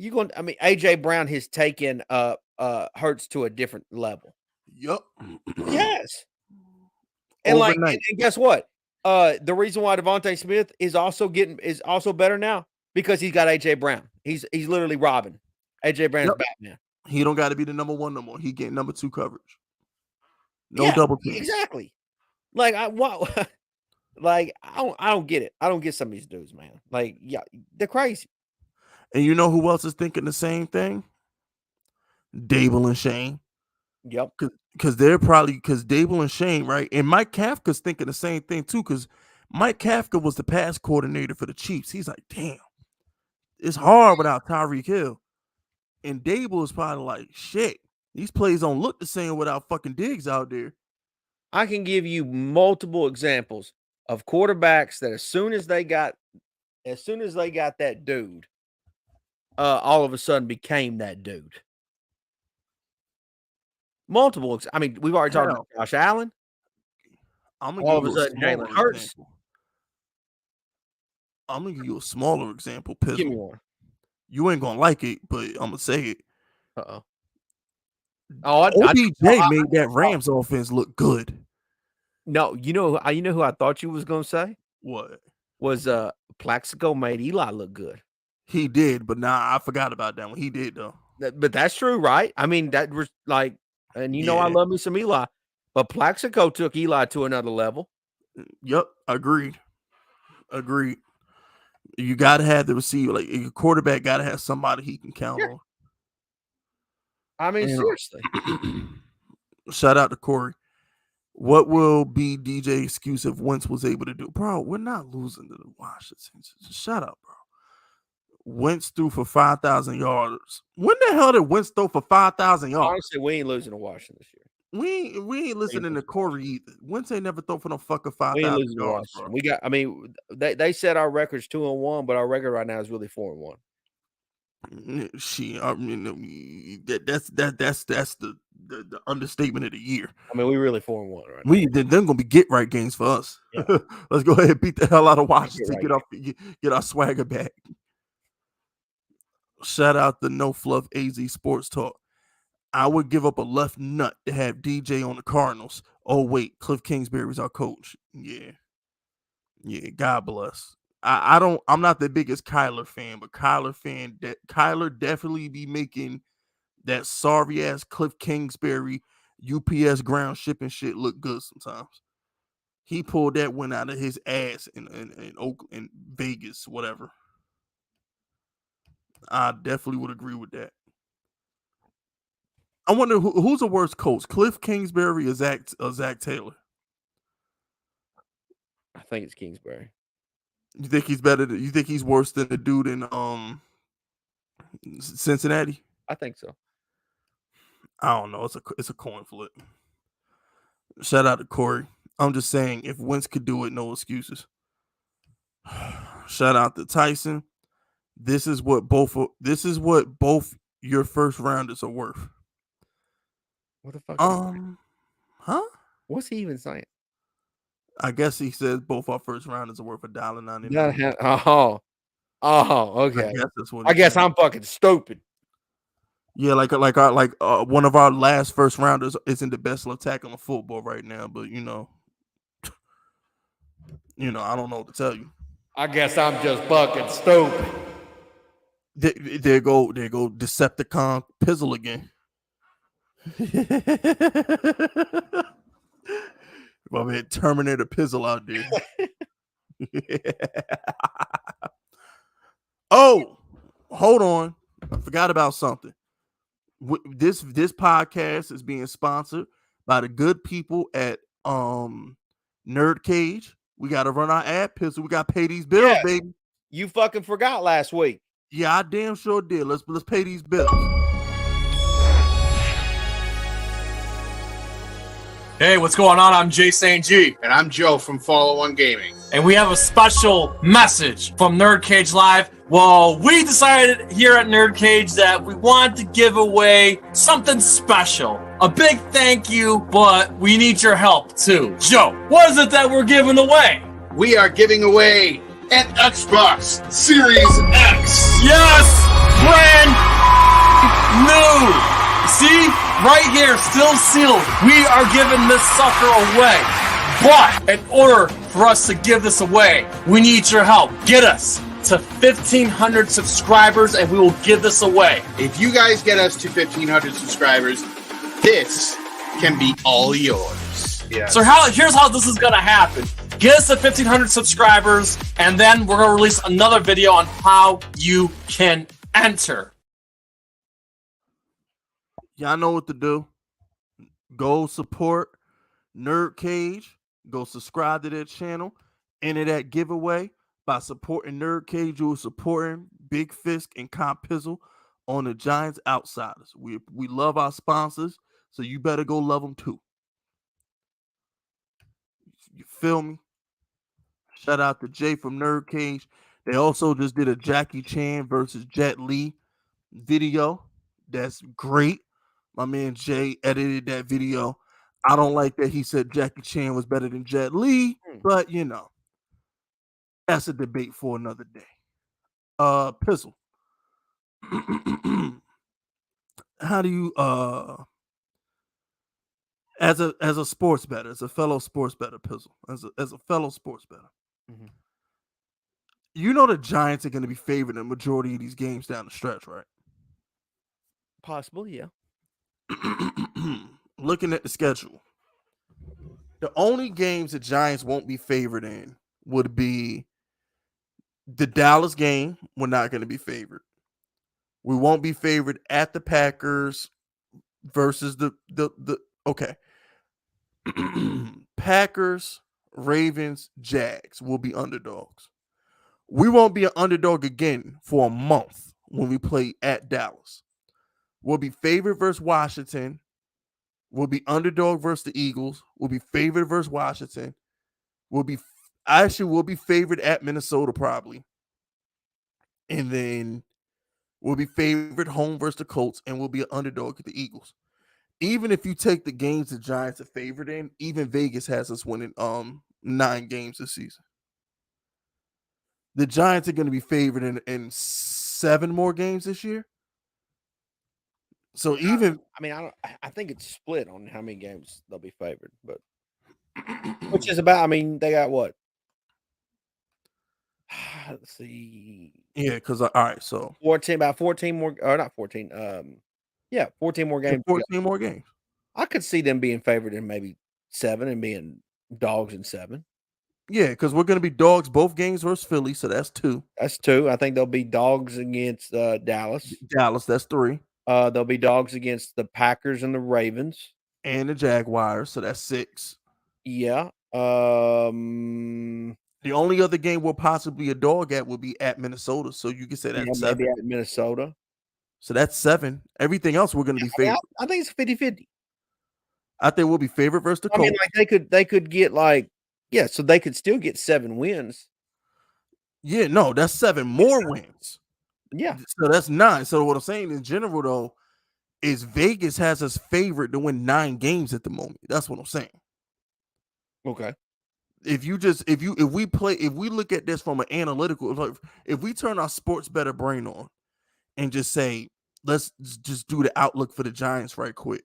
AJ Brown has taken Hurts to a different level. Yup. Yes. And and guess what? The reason why Devontae Smith is also better now because he's got AJ Brown. He's literally Robin. AJ Brown's Batman. He don't got to be the number 1 no more. He getting number 2 coverage. No double teams. Exactly. Like I don't get it. I don't get some of these dudes, man. Like, yeah, they're crazy. And you know who else is thinking the same thing? Dable and Shane. Yep. Because Dable and Shane, right? And Mike Kafka's thinking the same thing too. Because Mike Kafka was the pass coordinator for the Chiefs. He's like, damn, it's hard without Tyreek Hill. And Dable is probably like, shit, these plays don't look the same without fucking Diggs out there. I can give you multiple examples of quarterbacks that as soon as they got that dude, all of a sudden became that dude. Multiple. I mean, we've already talked about Josh Allen. I'm gonna All give of a you a sudden, Jalen smaller Hurts. example. I'm gonna give you a smaller example, Give me Pizzle. one. You ain't gonna like it, but I'm gonna say it. Oh, OBJ made that Rams offense look good. No, you know who I thought you was gonna say? What? Was Plaxico made Eli look good. He did, but nah, I forgot about that one. He did though. But that's true, right? I mean, that was like, and you know, I Yeah. love me some Eli, but Plaxico took Eli to another level. Yep, agreed. You gotta have the receiver. Like your quarterback gotta have somebody he can count on. I mean, seriously. Shout out to Corey. What will be DJ excuse if Wentz was able to do? Bro, we're not losing to the Washington. Just shut up, bro. Wentz threw for 5,000 yards. When the hell did Wentz throw for 5,000 yards? Honestly, we ain't losing to Washington this year. We ain't listening to Corey either. Wentz ain't never throw for no fucking 5,000 yards, bro. We got. I mean, they said our record's 2-1, but our record right now is really 4-1. I mean, that's the understatement of the year. I mean, we really 4-1 right now. They're gonna be get right games for us. Yeah. Let's go ahead and beat the hell out of Washington. Get our swagger back. Shout out the No Fluff AZ Sports Talk. I would give up a left nut to have DJ on the Cardinals. Oh wait, Cliff Kingsbury's our coach. Yeah. God bless. I'm not the biggest Kyler fan, but Kyler definitely be making that sorry ass Cliff Kingsbury UPS ground shipping shit look good sometimes. He pulled that one out of his ass in Oakland, in Vegas, whatever. I definitely would agree with that. I wonder who's the worst coach, Cliff Kingsbury or Zach Taylor? I think it's Kingsbury. You think he's better? You think he's worse than the dude in Cincinnati? I think so. I don't know. It's a coin flip. Shout out to Corey. I'm just saying, if Wentz could do it, no excuses. Shout out to Tyson. This is what both your first rounders are worth. What the fuck? Huh? What's he even saying? I guess he says both our first rounders are worth $1.99. Okay. I guess I'm fucking stupid. Yeah, like one of our last first rounders isn't the best left tackle in football right now, but you know, I don't know what to tell you. I guess I'm just fucking stupid. There go Decepticon Pizzle again. My man Terminator Pizzle out there. Oh, hold on. I forgot about something. This podcast is being sponsored by the good people at Nerd Cage. We got to run our ad, Pizzle. We got to pay these bills, baby. You fucking forgot last week. Yeah, I damn sure did. Let's pay these bills. Hey, what's going on? I'm Jay St. G. And I'm Joe from Follow One Gaming. And we have a special message from Nerd Cage Live. Well, we decided here at Nerd Cage that we want to give away something special. A big thank you, but we need your help too. Joe, what is it that we're giving away? We are giving away an Xbox Series X. Yes! Brand new! See? Right here, still sealed. We are giving this sucker away. But in order for us to give this away, we need your help. Get us to 1,500 subscribers and we will give this away. If you guys get us to 1,500 subscribers, this can be all yours. Yeah. So here's how this is going to happen. Get us to 1,500 subscribers, and then we're going to release another video on how you can enter. Y'all know what to do. Go support Nerd Cage. Go subscribe to their channel. Enter that giveaway. By supporting Nerd Cage, you are supporting Big Fisk and Pizzle on the Giants Outsiders. We love our sponsors, so you better go love them too. You feel me? Shout out to Jay from Nerd Cage. They also just did a Jackie Chan versus Jet Li video. That's great. My man Jay edited that video. I don't like that he said Jackie Chan was better than Jet Li, but you know, that's a debate for another day. Pizzle. How do you as a sports bettor, as a fellow sports bettor, Pizzle, as a fellow sports bettor, you know the Giants are going to be favored in the majority of these games down the stretch, right? Possible, yeah. Looking at the schedule, the only games the Giants won't be favored in would be the Dallas game. We're not going to be favored. We won't be favored at the Packers versus the okay. Packers, Ravens, Jags will be underdogs. We won't be an underdog again for a month when we play at Dallas. We'll be favored versus Washington. We'll be underdog versus the Eagles. We'll be favored versus Washington. We'll be favored at Minnesota probably. And then we'll be favored home versus the Colts, and we'll be an underdog at the Eagles. Even if you take the games the Giants are favored in, even Vegas has us winning 9 games this season. The Giants are going to be favored in 7 more games this year. So even I think it's split on how many games they'll be favored, but which is about. I mean, they got what? Let's see. Yeah, because all right, so 14 more, or not 14. 14 more games. 14 more games. I could see them being favored in maybe 7 and being dogs in 7. Yeah, because we're going to be dogs both games versus Philly, so that's 2. That's 2. I think they'll be dogs against Dallas. Dallas, that's 3. They'll be dogs against the Packers and the Ravens. And the Jaguars, so that's 6. Yeah. The only other game we'll possibly a dog at will be at Minnesota, so you can say that's 7. Maybe at Minnesota. So that's 7. Everything else we're going to be favored. I think it's 50-50. I think we'll be favored versus the Colts. I mean, like they could get so they could still get 7 wins. Yeah, no, that's 7 more wins. Yeah. So that's 9. So what I'm saying in general though is Vegas has us favored to win 9 games at the moment. That's what I'm saying. Okay. If we look at this from an analytical, like if we turn our sports better brain on and just say, let's just do the outlook for the Giants right quick.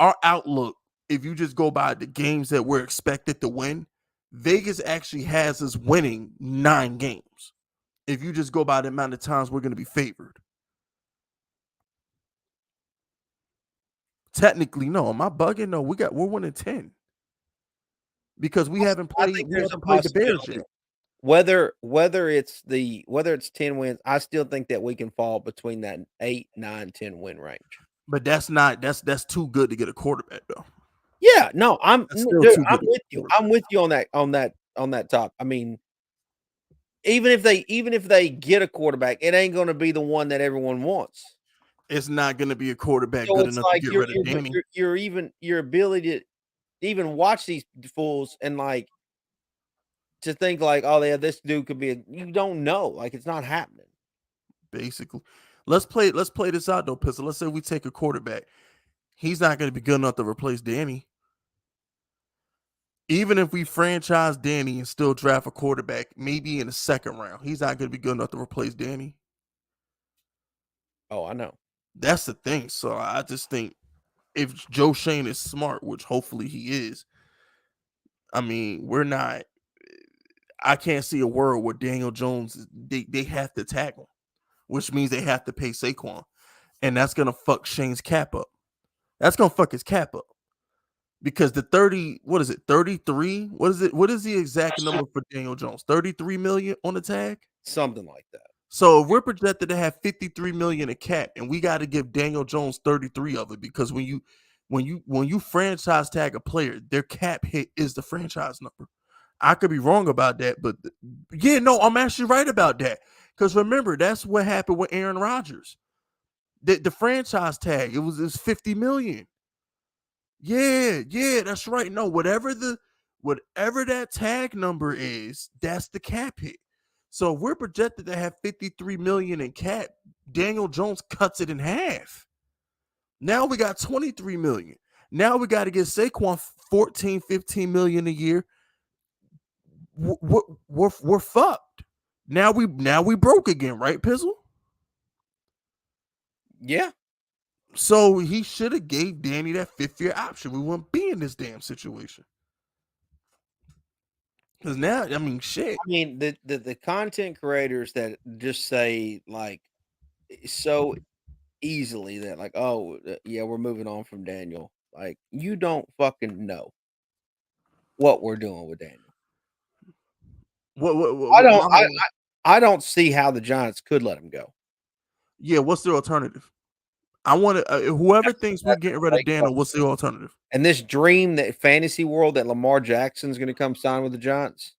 Our outlook, if you just go by the games that we're expected to win, Vegas actually has us winning 9 games. If you just go by the amount of times we're going to be favored. Technically, no. Am I bugging? No, we're winning 10. Because we haven't played the Bears yet. Whether it's 10 wins, I still think that we can fall between that 8, 9, 10 win range. But that's too good to get a quarterback though. Yeah, no, I'm with you. I'm with you on that top. I mean, even if they get a quarterback, it ain't going to be the one that everyone wants. It's not going to be a quarterback so good enough to get rid of Danny. Your ability to even watch these fools and to think oh yeah, this dude could be you don't know, it's not happening. Basically, let's play this out though, Pistol. Let's say we take a quarterback. He's not going to be good enough to replace Danny. Even if we franchise Danny and still draft a quarterback, maybe in the 2nd round, he's not going to be good enough to replace Danny. Oh, I know. That's the thing. So I just think if Joe Shane is smart, which hopefully he is, I mean, I can't see a world where Daniel Jones, they have to tackle, which means they have to pay Saquon. And that's going to fuck Shane's cap up. That's going to fuck his cap up. Because the 33? What is it? What is the exact number for Daniel Jones? 33 million on the tag? Something like that. So if we're projected to have 53 million in cap, and we got to give Daniel Jones 33 of it, because when you franchise tag a player, their cap hit is the franchise number. I could be wrong about that, but yeah, no, I'm actually right about that. Because remember, that's what happened with Aaron Rodgers. The franchise tag, it was 50 million. Yeah, that's right. No, whatever that tag number is, that's the cap hit. So if we're projected to have 53 million in cap, Daniel Jones cuts it in half. Now we got 23 million. Now we got to get Saquon 14, 15 million a year. We're fucked. Now we broke again, right, Pizzle? Yeah. So he should have gave Danny that 5th-year option. We wouldn't be in this damn situation. Because now, I mean, shit. I mean, the content creators that just say like so easily that like, oh yeah, we're moving on from Daniel. Like, you don't fucking know what we're doing with Daniel. I don't see how the Giants could let him go. Yeah, what's the alternative? I want to whoever thinks we're getting rid of Daniel, what's the alternative? And this dream, that fantasy world that Lamar Jackson's going to come sign with the Giants.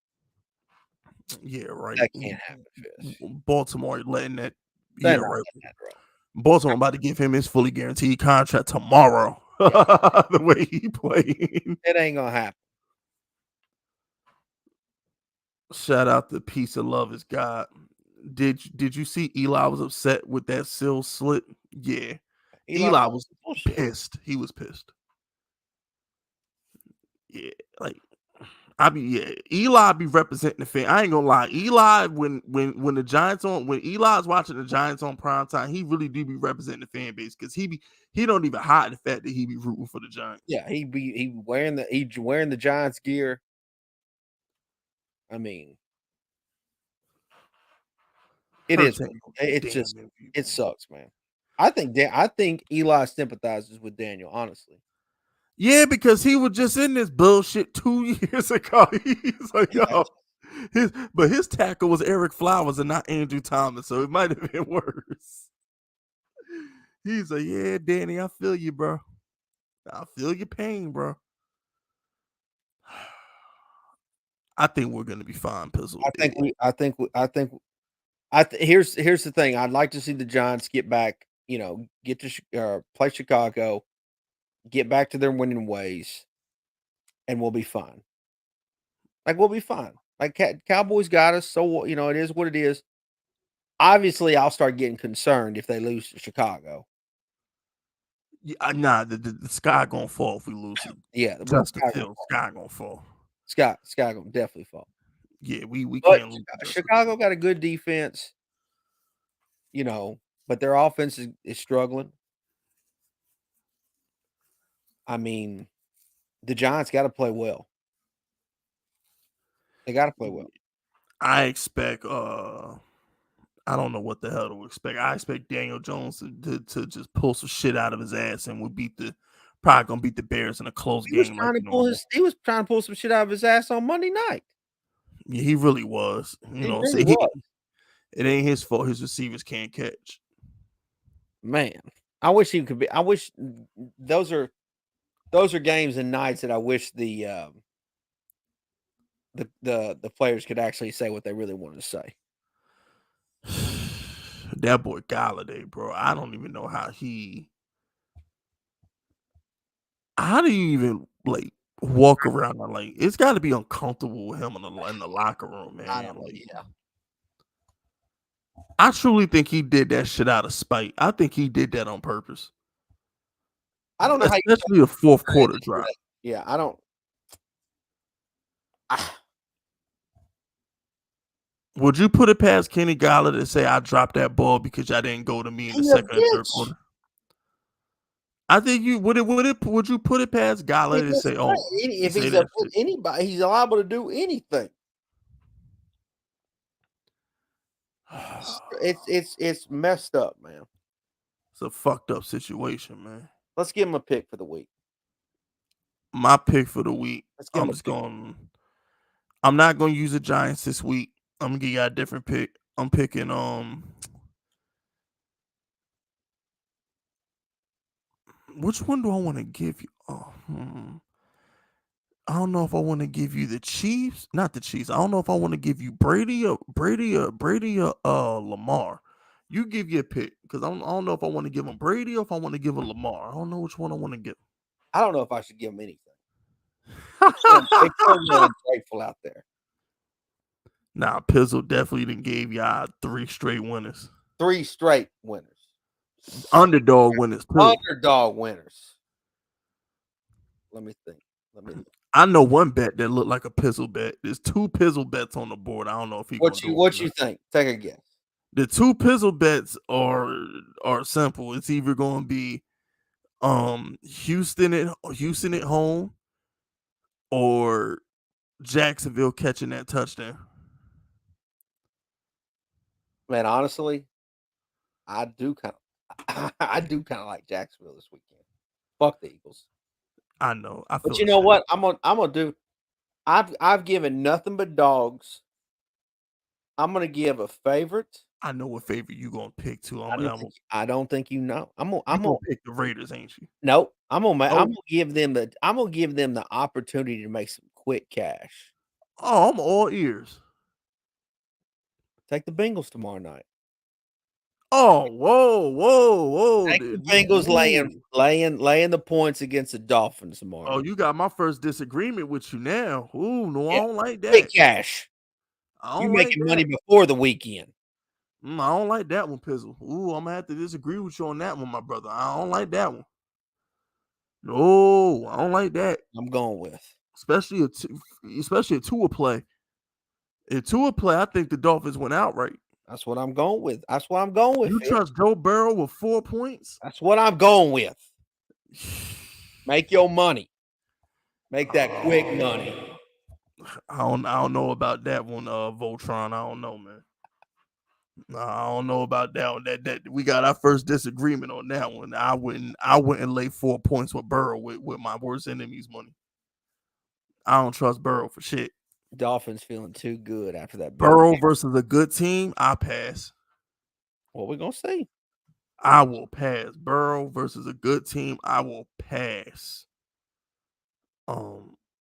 Yeah, right. That can't happen. Baltimore letting that. They're Yeah, right. that, Baltimore about to give him his fully guaranteed contract tomorrow. Yeah. The way he played, it ain't gonna happen. Shout out to Peace and Love is God. Did you see Eli was upset with that seal slit? Yeah. Eli was pissed. He was pissed. Yeah, like Eli be representing the fan. I ain't gonna lie. Eli, when the Giants when Eli's watching the Giants on primetime, he really do be representing the fan base because he don't even hide the fact that he be rooting for the Giants. Yeah, he wearing the Giants gear. I mean, it sucks, man. I think Eli sympathizes with Daniel, honestly. Yeah, because he was just in this bullshit 2 years ago. He's like, yo, his tackle was Eric Flowers and not Andrew Thomas, so it might have been worse. He's like, yeah, Danny, I feel you, bro. I feel your pain, bro. I think we're gonna be fine, Pizzle. Here's the thing. I'd like to see the Giants get back. Get to play Chicago, get back to their winning ways, and we'll be fine. Like, we'll be fine. Like, Cowboys got us, so it is what it is. Obviously, I'll start getting concerned if they lose to Chicago. Yeah, nah, the sky gonna fall if we lose it. Yeah, the sky gonna fall. Sky gonna definitely fall. Yeah, we can't lose. Chicago got a good defense, but their offense is struggling. I mean, the Giants got to play well. They got to play well. I expect. I don't know what the hell to expect. I expect Daniel Jones to just pull some shit out of his ass, and we'll probably gonna beat the Bears in a close game. He was trying to pull some shit out of his ass on Monday night. Yeah, he really was. It ain't his fault. His receivers can't catch. Man, I wish he could be. I wish those are games and nights that I wish the players could actually say what they really wanted to say. That boy Golloday, bro. I don't even know how do you even walk around and it's got to be uncomfortable with him in the locker room, man. I truly think he did that shit out of spite. I think he did that on purpose. I don't know how, especially the fourth quarter drive. Yeah, I don't. Would you put it past Kenny Golloday to say I dropped that ball because y'all didn't go to me in the second and third quarter? I think you would you put it past Golloday to say, oh, if he's anybody, he's liable to do anything. It's messed up, man. It's a fucked up situation, man. Let's give him a pick for the week. My pick for the week. I'm not gonna use the Giants this week. I'm gonna give you a different pick. I'm picking which one do I want to give you? I don't know if I want to give you the Chiefs, not the Chiefs. I don't know if I want to give you Brady or Lamar. You give your pick because I don't know if I want to give him Brady or if I want to give him Lamar. I don't know which one I want to give. I don't know if I should give him anything. It's so grateful out there. Nah, Pizzle definitely didn't gave y'all 3 straight winners. 3 straight winners. Underdog winners too. Underdog winners. Let me think. I know one bet that looked like a pizzle bet. There's 2 pizzle bets on the board. I don't know if he What you think? Take a guess. The 2 pizzle bets are simple. It's either going to be Houston at home or Jacksonville catching that touchdown. Man, honestly, I do kind of like Jacksonville this weekend. Fuck the Eagles. I know. But you know what? I'm gonna do. I've given nothing but dogs. I'm gonna give a favorite. I know what favorite you gonna pick too. I don't think you know. I'm gonna pick the Raiders, ain't you? Nope. I'm gonna give them the opportunity to make some quick cash. Oh, I'm all ears. Take the Bengals tomorrow night. Oh, whoa! Take the Bengals laying the points against the Dolphins tomorrow. Oh, you got my first disagreement with you now. Ooh, no, I don't like that. Quick cash. You making money before the weekend. I don't like that one, Pizzle. Ooh, I'm gonna have to disagree with you on that one, my brother. I don't like that one. No, I don't like that. I'm going with especially a Tua play. If Tua play, I think the Dolphins went outright. That's what I'm going with. You trust Joe Burrow with 4 points? That's what I'm going with. Make your money. Make that quick money. I don't know about that one, Voltron. I don't know, man. I don't know about that one. That we got our first disagreement on that one. I wouldn't lay 4 points with Burrow with my worst enemy's money. I don't trust Burrow for shit. Dolphins feeling too good after that. Burrow versus a good team, I pass. What we gonna see? I will pass. Burrow versus a good team, I will pass.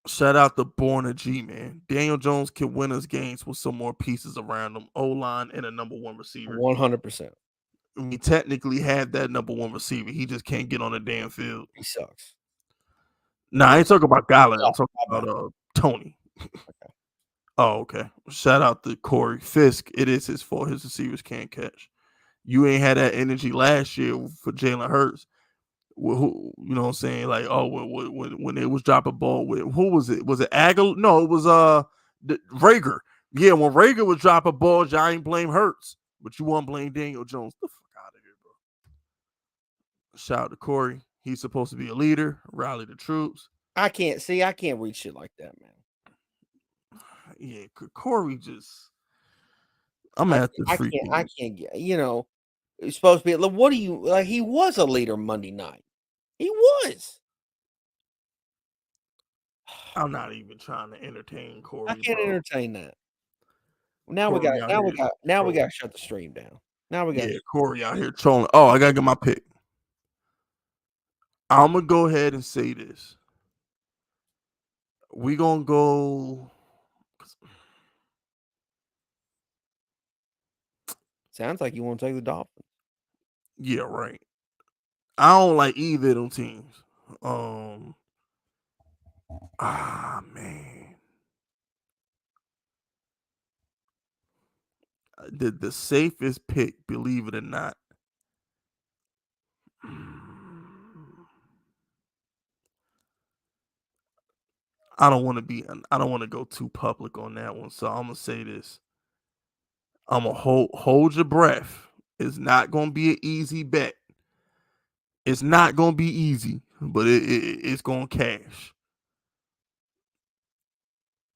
Shout out to Borna G, man. Daniel Jones can win us games with some more pieces around him. O-line and a number 1 receiver. 100%. We technically have that number 1 receiver. He just can't get on the damn field. He sucks. Nah, I ain't talking about Golloday. I'm talking about Tony. Okay. Oh, okay. Shout out to Corey Fisk. It is his fault. His receivers can't catch. You ain't had that energy last year for Jalen Hurts. Who, you know what I'm saying? Like, when it was dropping ball with who was it? Was it Aguilar? No, it was Rager. Yeah, when Rager was dropping balls, y'all ain't blame Hurts, but you want to blame Daniel Jones. Get the fuck out of here, bro. Shout out to Corey. He's supposed to be a leader, rally the troops. I can't read shit like that, man. Yeah, Corey just. I'm at the freak. I can't get. You know, it's supposed to be. What do you like? He was a leader Monday night. He was. I'm not even trying to entertain Corey. I can't entertain that. Now we got to shut the stream down. Now we got Corey out here trolling. Oh, I gotta get my pick. I'm gonna go ahead and say this. We gonna go. Sounds like you want to take the Dolphins. Yeah, right. I don't like either of them teams. Man. The safest pick, believe it or not. I don't want to go too public on that one, so I'm gonna say this. I'm gonna hold your breath. It's not gonna be an easy bet. It's not gonna be easy, but it's gonna cash.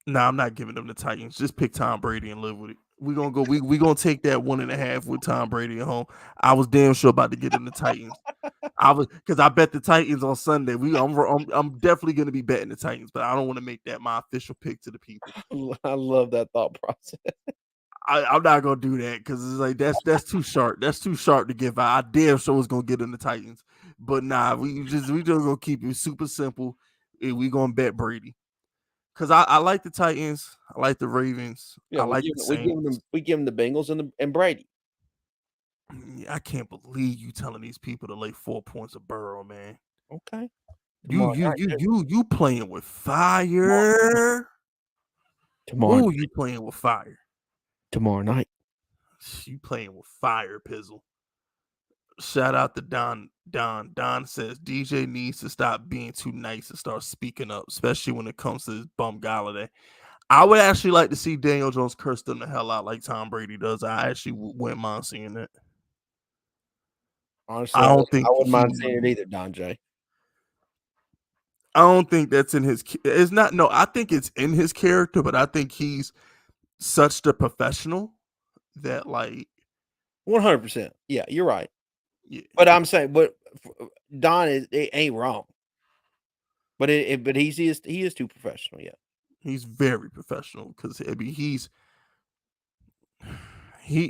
Nah, I'm not giving them the Titans. Just pick Tom Brady and live with it. We're gonna go. We gonna take that 1.5 with Tom Brady at home. I was damn sure about to get them the Titans. Because I bet the Titans on Sunday. I'm definitely gonna be betting the Titans, but I don't want to make that my official pick to the people. I love that thought process. I'm not gonna do that because it's like that's too sharp. That's too sharp to give out. I damn sure was gonna get them the Titans, but nah, we just gonna keep it super simple. And we gonna bet Brady. Because I like the Titans. I like the Ravens. Yeah, I like the Saints. We give them the Bengals and Brady. I can't believe you telling these people to lay 4 points of Burrow, man. Okay. You playing with fire. Tomorrow. You playing with fire. Tomorrow night. You playing with fire, Pizzle. Shout out to Don. Don says DJ needs to stop being too nice and start speaking up, especially when it comes to this bum Golloday. I would actually like to see Daniel Jones curse them the hell out like Tom Brady does. I actually wouldn't mind seeing that. Honestly, I don't think I wouldn't mind seeing it either, Don J. I don't think that's in his. It's not. No, I think it's in his character, but I think he's such the professional that, like, 100%. Yeah, you're right. yeah. But I'm saying, but Don it ain't wrong. But he is too professional. Yeah, He's very professional because I mean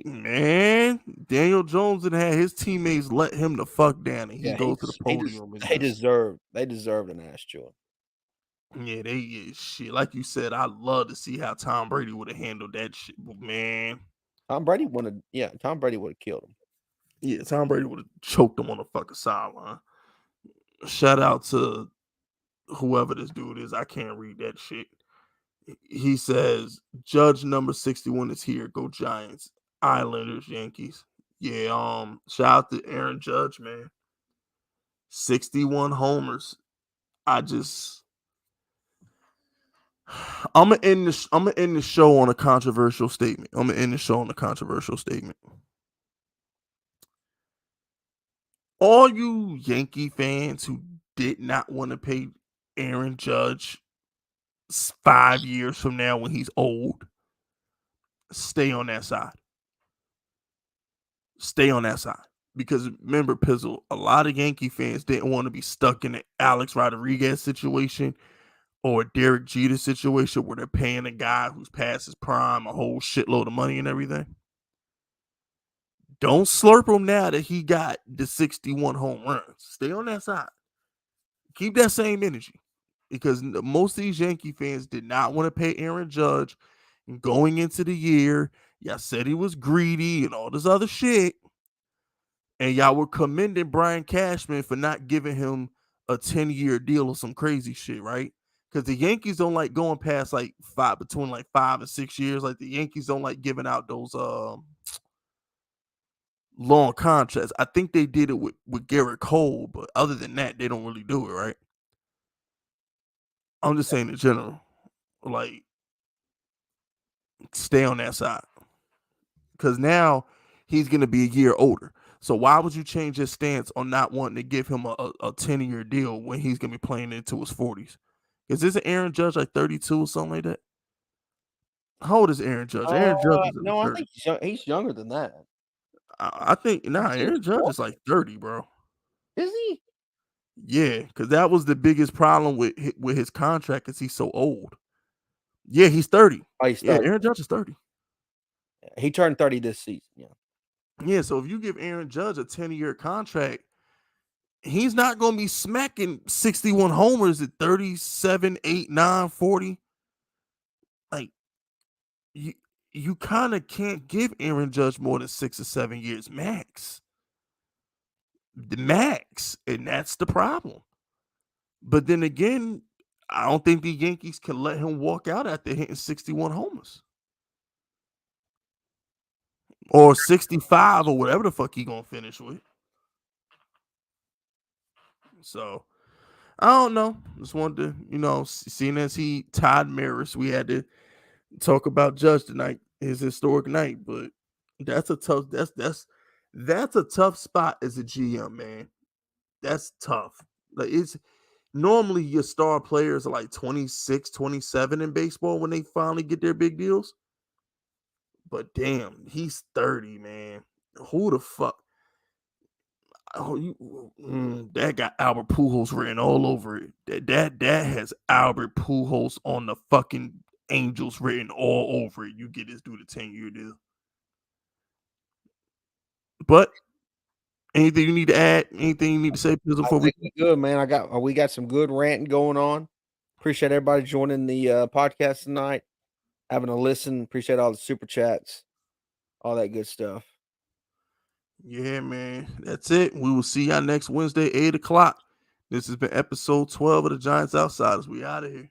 man, Daniel Jones and had his teammates let him the fuck down, and he goes to the podium. They deserved an ass chewing. Yeah, shit. Like you said, I'd love to see how Tom Brady would have handled that shit, but man, Tom Brady would have killed him. Yeah, Tom Brady would have choked him on the fucking sideline. Shout out to whoever this dude is. I can't read that shit. He says, Judge number 61 is here. Go Giants. Islanders, Yankees. Yeah, shout out to Aaron Judge, man. 61 homers. I'm gonna end the show on a controversial statement. All you Yankee fans who did not want to pay Aaron Judge 5 years from now when he's old, stay on that side. Because remember, Pizzle, a lot of Yankee fans didn't want to be stuck in the Alex Rodriguez situation or a Derek Jeter situation where they're paying a guy who's past his prime a whole shitload of money and everything. Don't slurp him now that he got the 61 home runs. Stay on that side. Keep that same energy. Because most of these Yankee fans did not want to pay Aaron Judge. And going into the year, y'all said he was greedy and all this other shit. And y'all were commending Brian Cashman for not giving him a 10-year deal or some crazy shit, right? Because the Yankees don't like going past between 5 and 6 years. Like the Yankees don't like giving out those long contracts. I think they did it with Garrett Cole, but other than that, they don't really do it, right? I'm just saying in general, like, stay on that side. Because now he's going to be a year older. So why would you change your stance on not wanting to give him a 10-year deal when he's going to be playing into his 40s? Is this an Aaron Judge like 32 or something like that? How old is Aaron Judge? Aaron Judge is I think he's younger than that. I think, Aaron Judge is like 30, bro. Is he? Yeah, because that was the biggest problem with his contract because he's so old. Yeah, he's 30. Oh, he's 30. Yeah, Aaron Judge is 30. He turned 30 this season, yeah. Yeah, so if you give Aaron Judge a 10-year contract, he's not going to be smacking 61 homers at 37, 8, 9, 40. Like, you kind of can't give Aaron Judge more than 6 or 7 years max. The max, and that's the problem. But then again, I don't think the Yankees can let him walk out after hitting 61 homers. Or 65 or whatever the fuck he gonna finish with. So, I don't know. Just wanted to, seeing as he tied Maris, we had to talk about Judge tonight, his historic night. But that's a tough spot as a GM, man. That's tough. Like, it's normally your star players are like 26, 27 in baseball when they finally get their big deals. But damn, he's 30, man. Who the fuck? That got Albert Pujols written all over it. That has Albert Pujols on the fucking Angels written all over it. You get this dude a 10-year deal. But anything you need to add? Anything you need to say before we good, man? We got some good ranting going on. Appreciate everybody joining the podcast tonight, having a listen. Appreciate all the super chats, all that good stuff. Yeah, man. That's it. We will see y'all next Wednesday, 8 o'clock. This has been episode 12 of the Giants Outsiders. We out of here.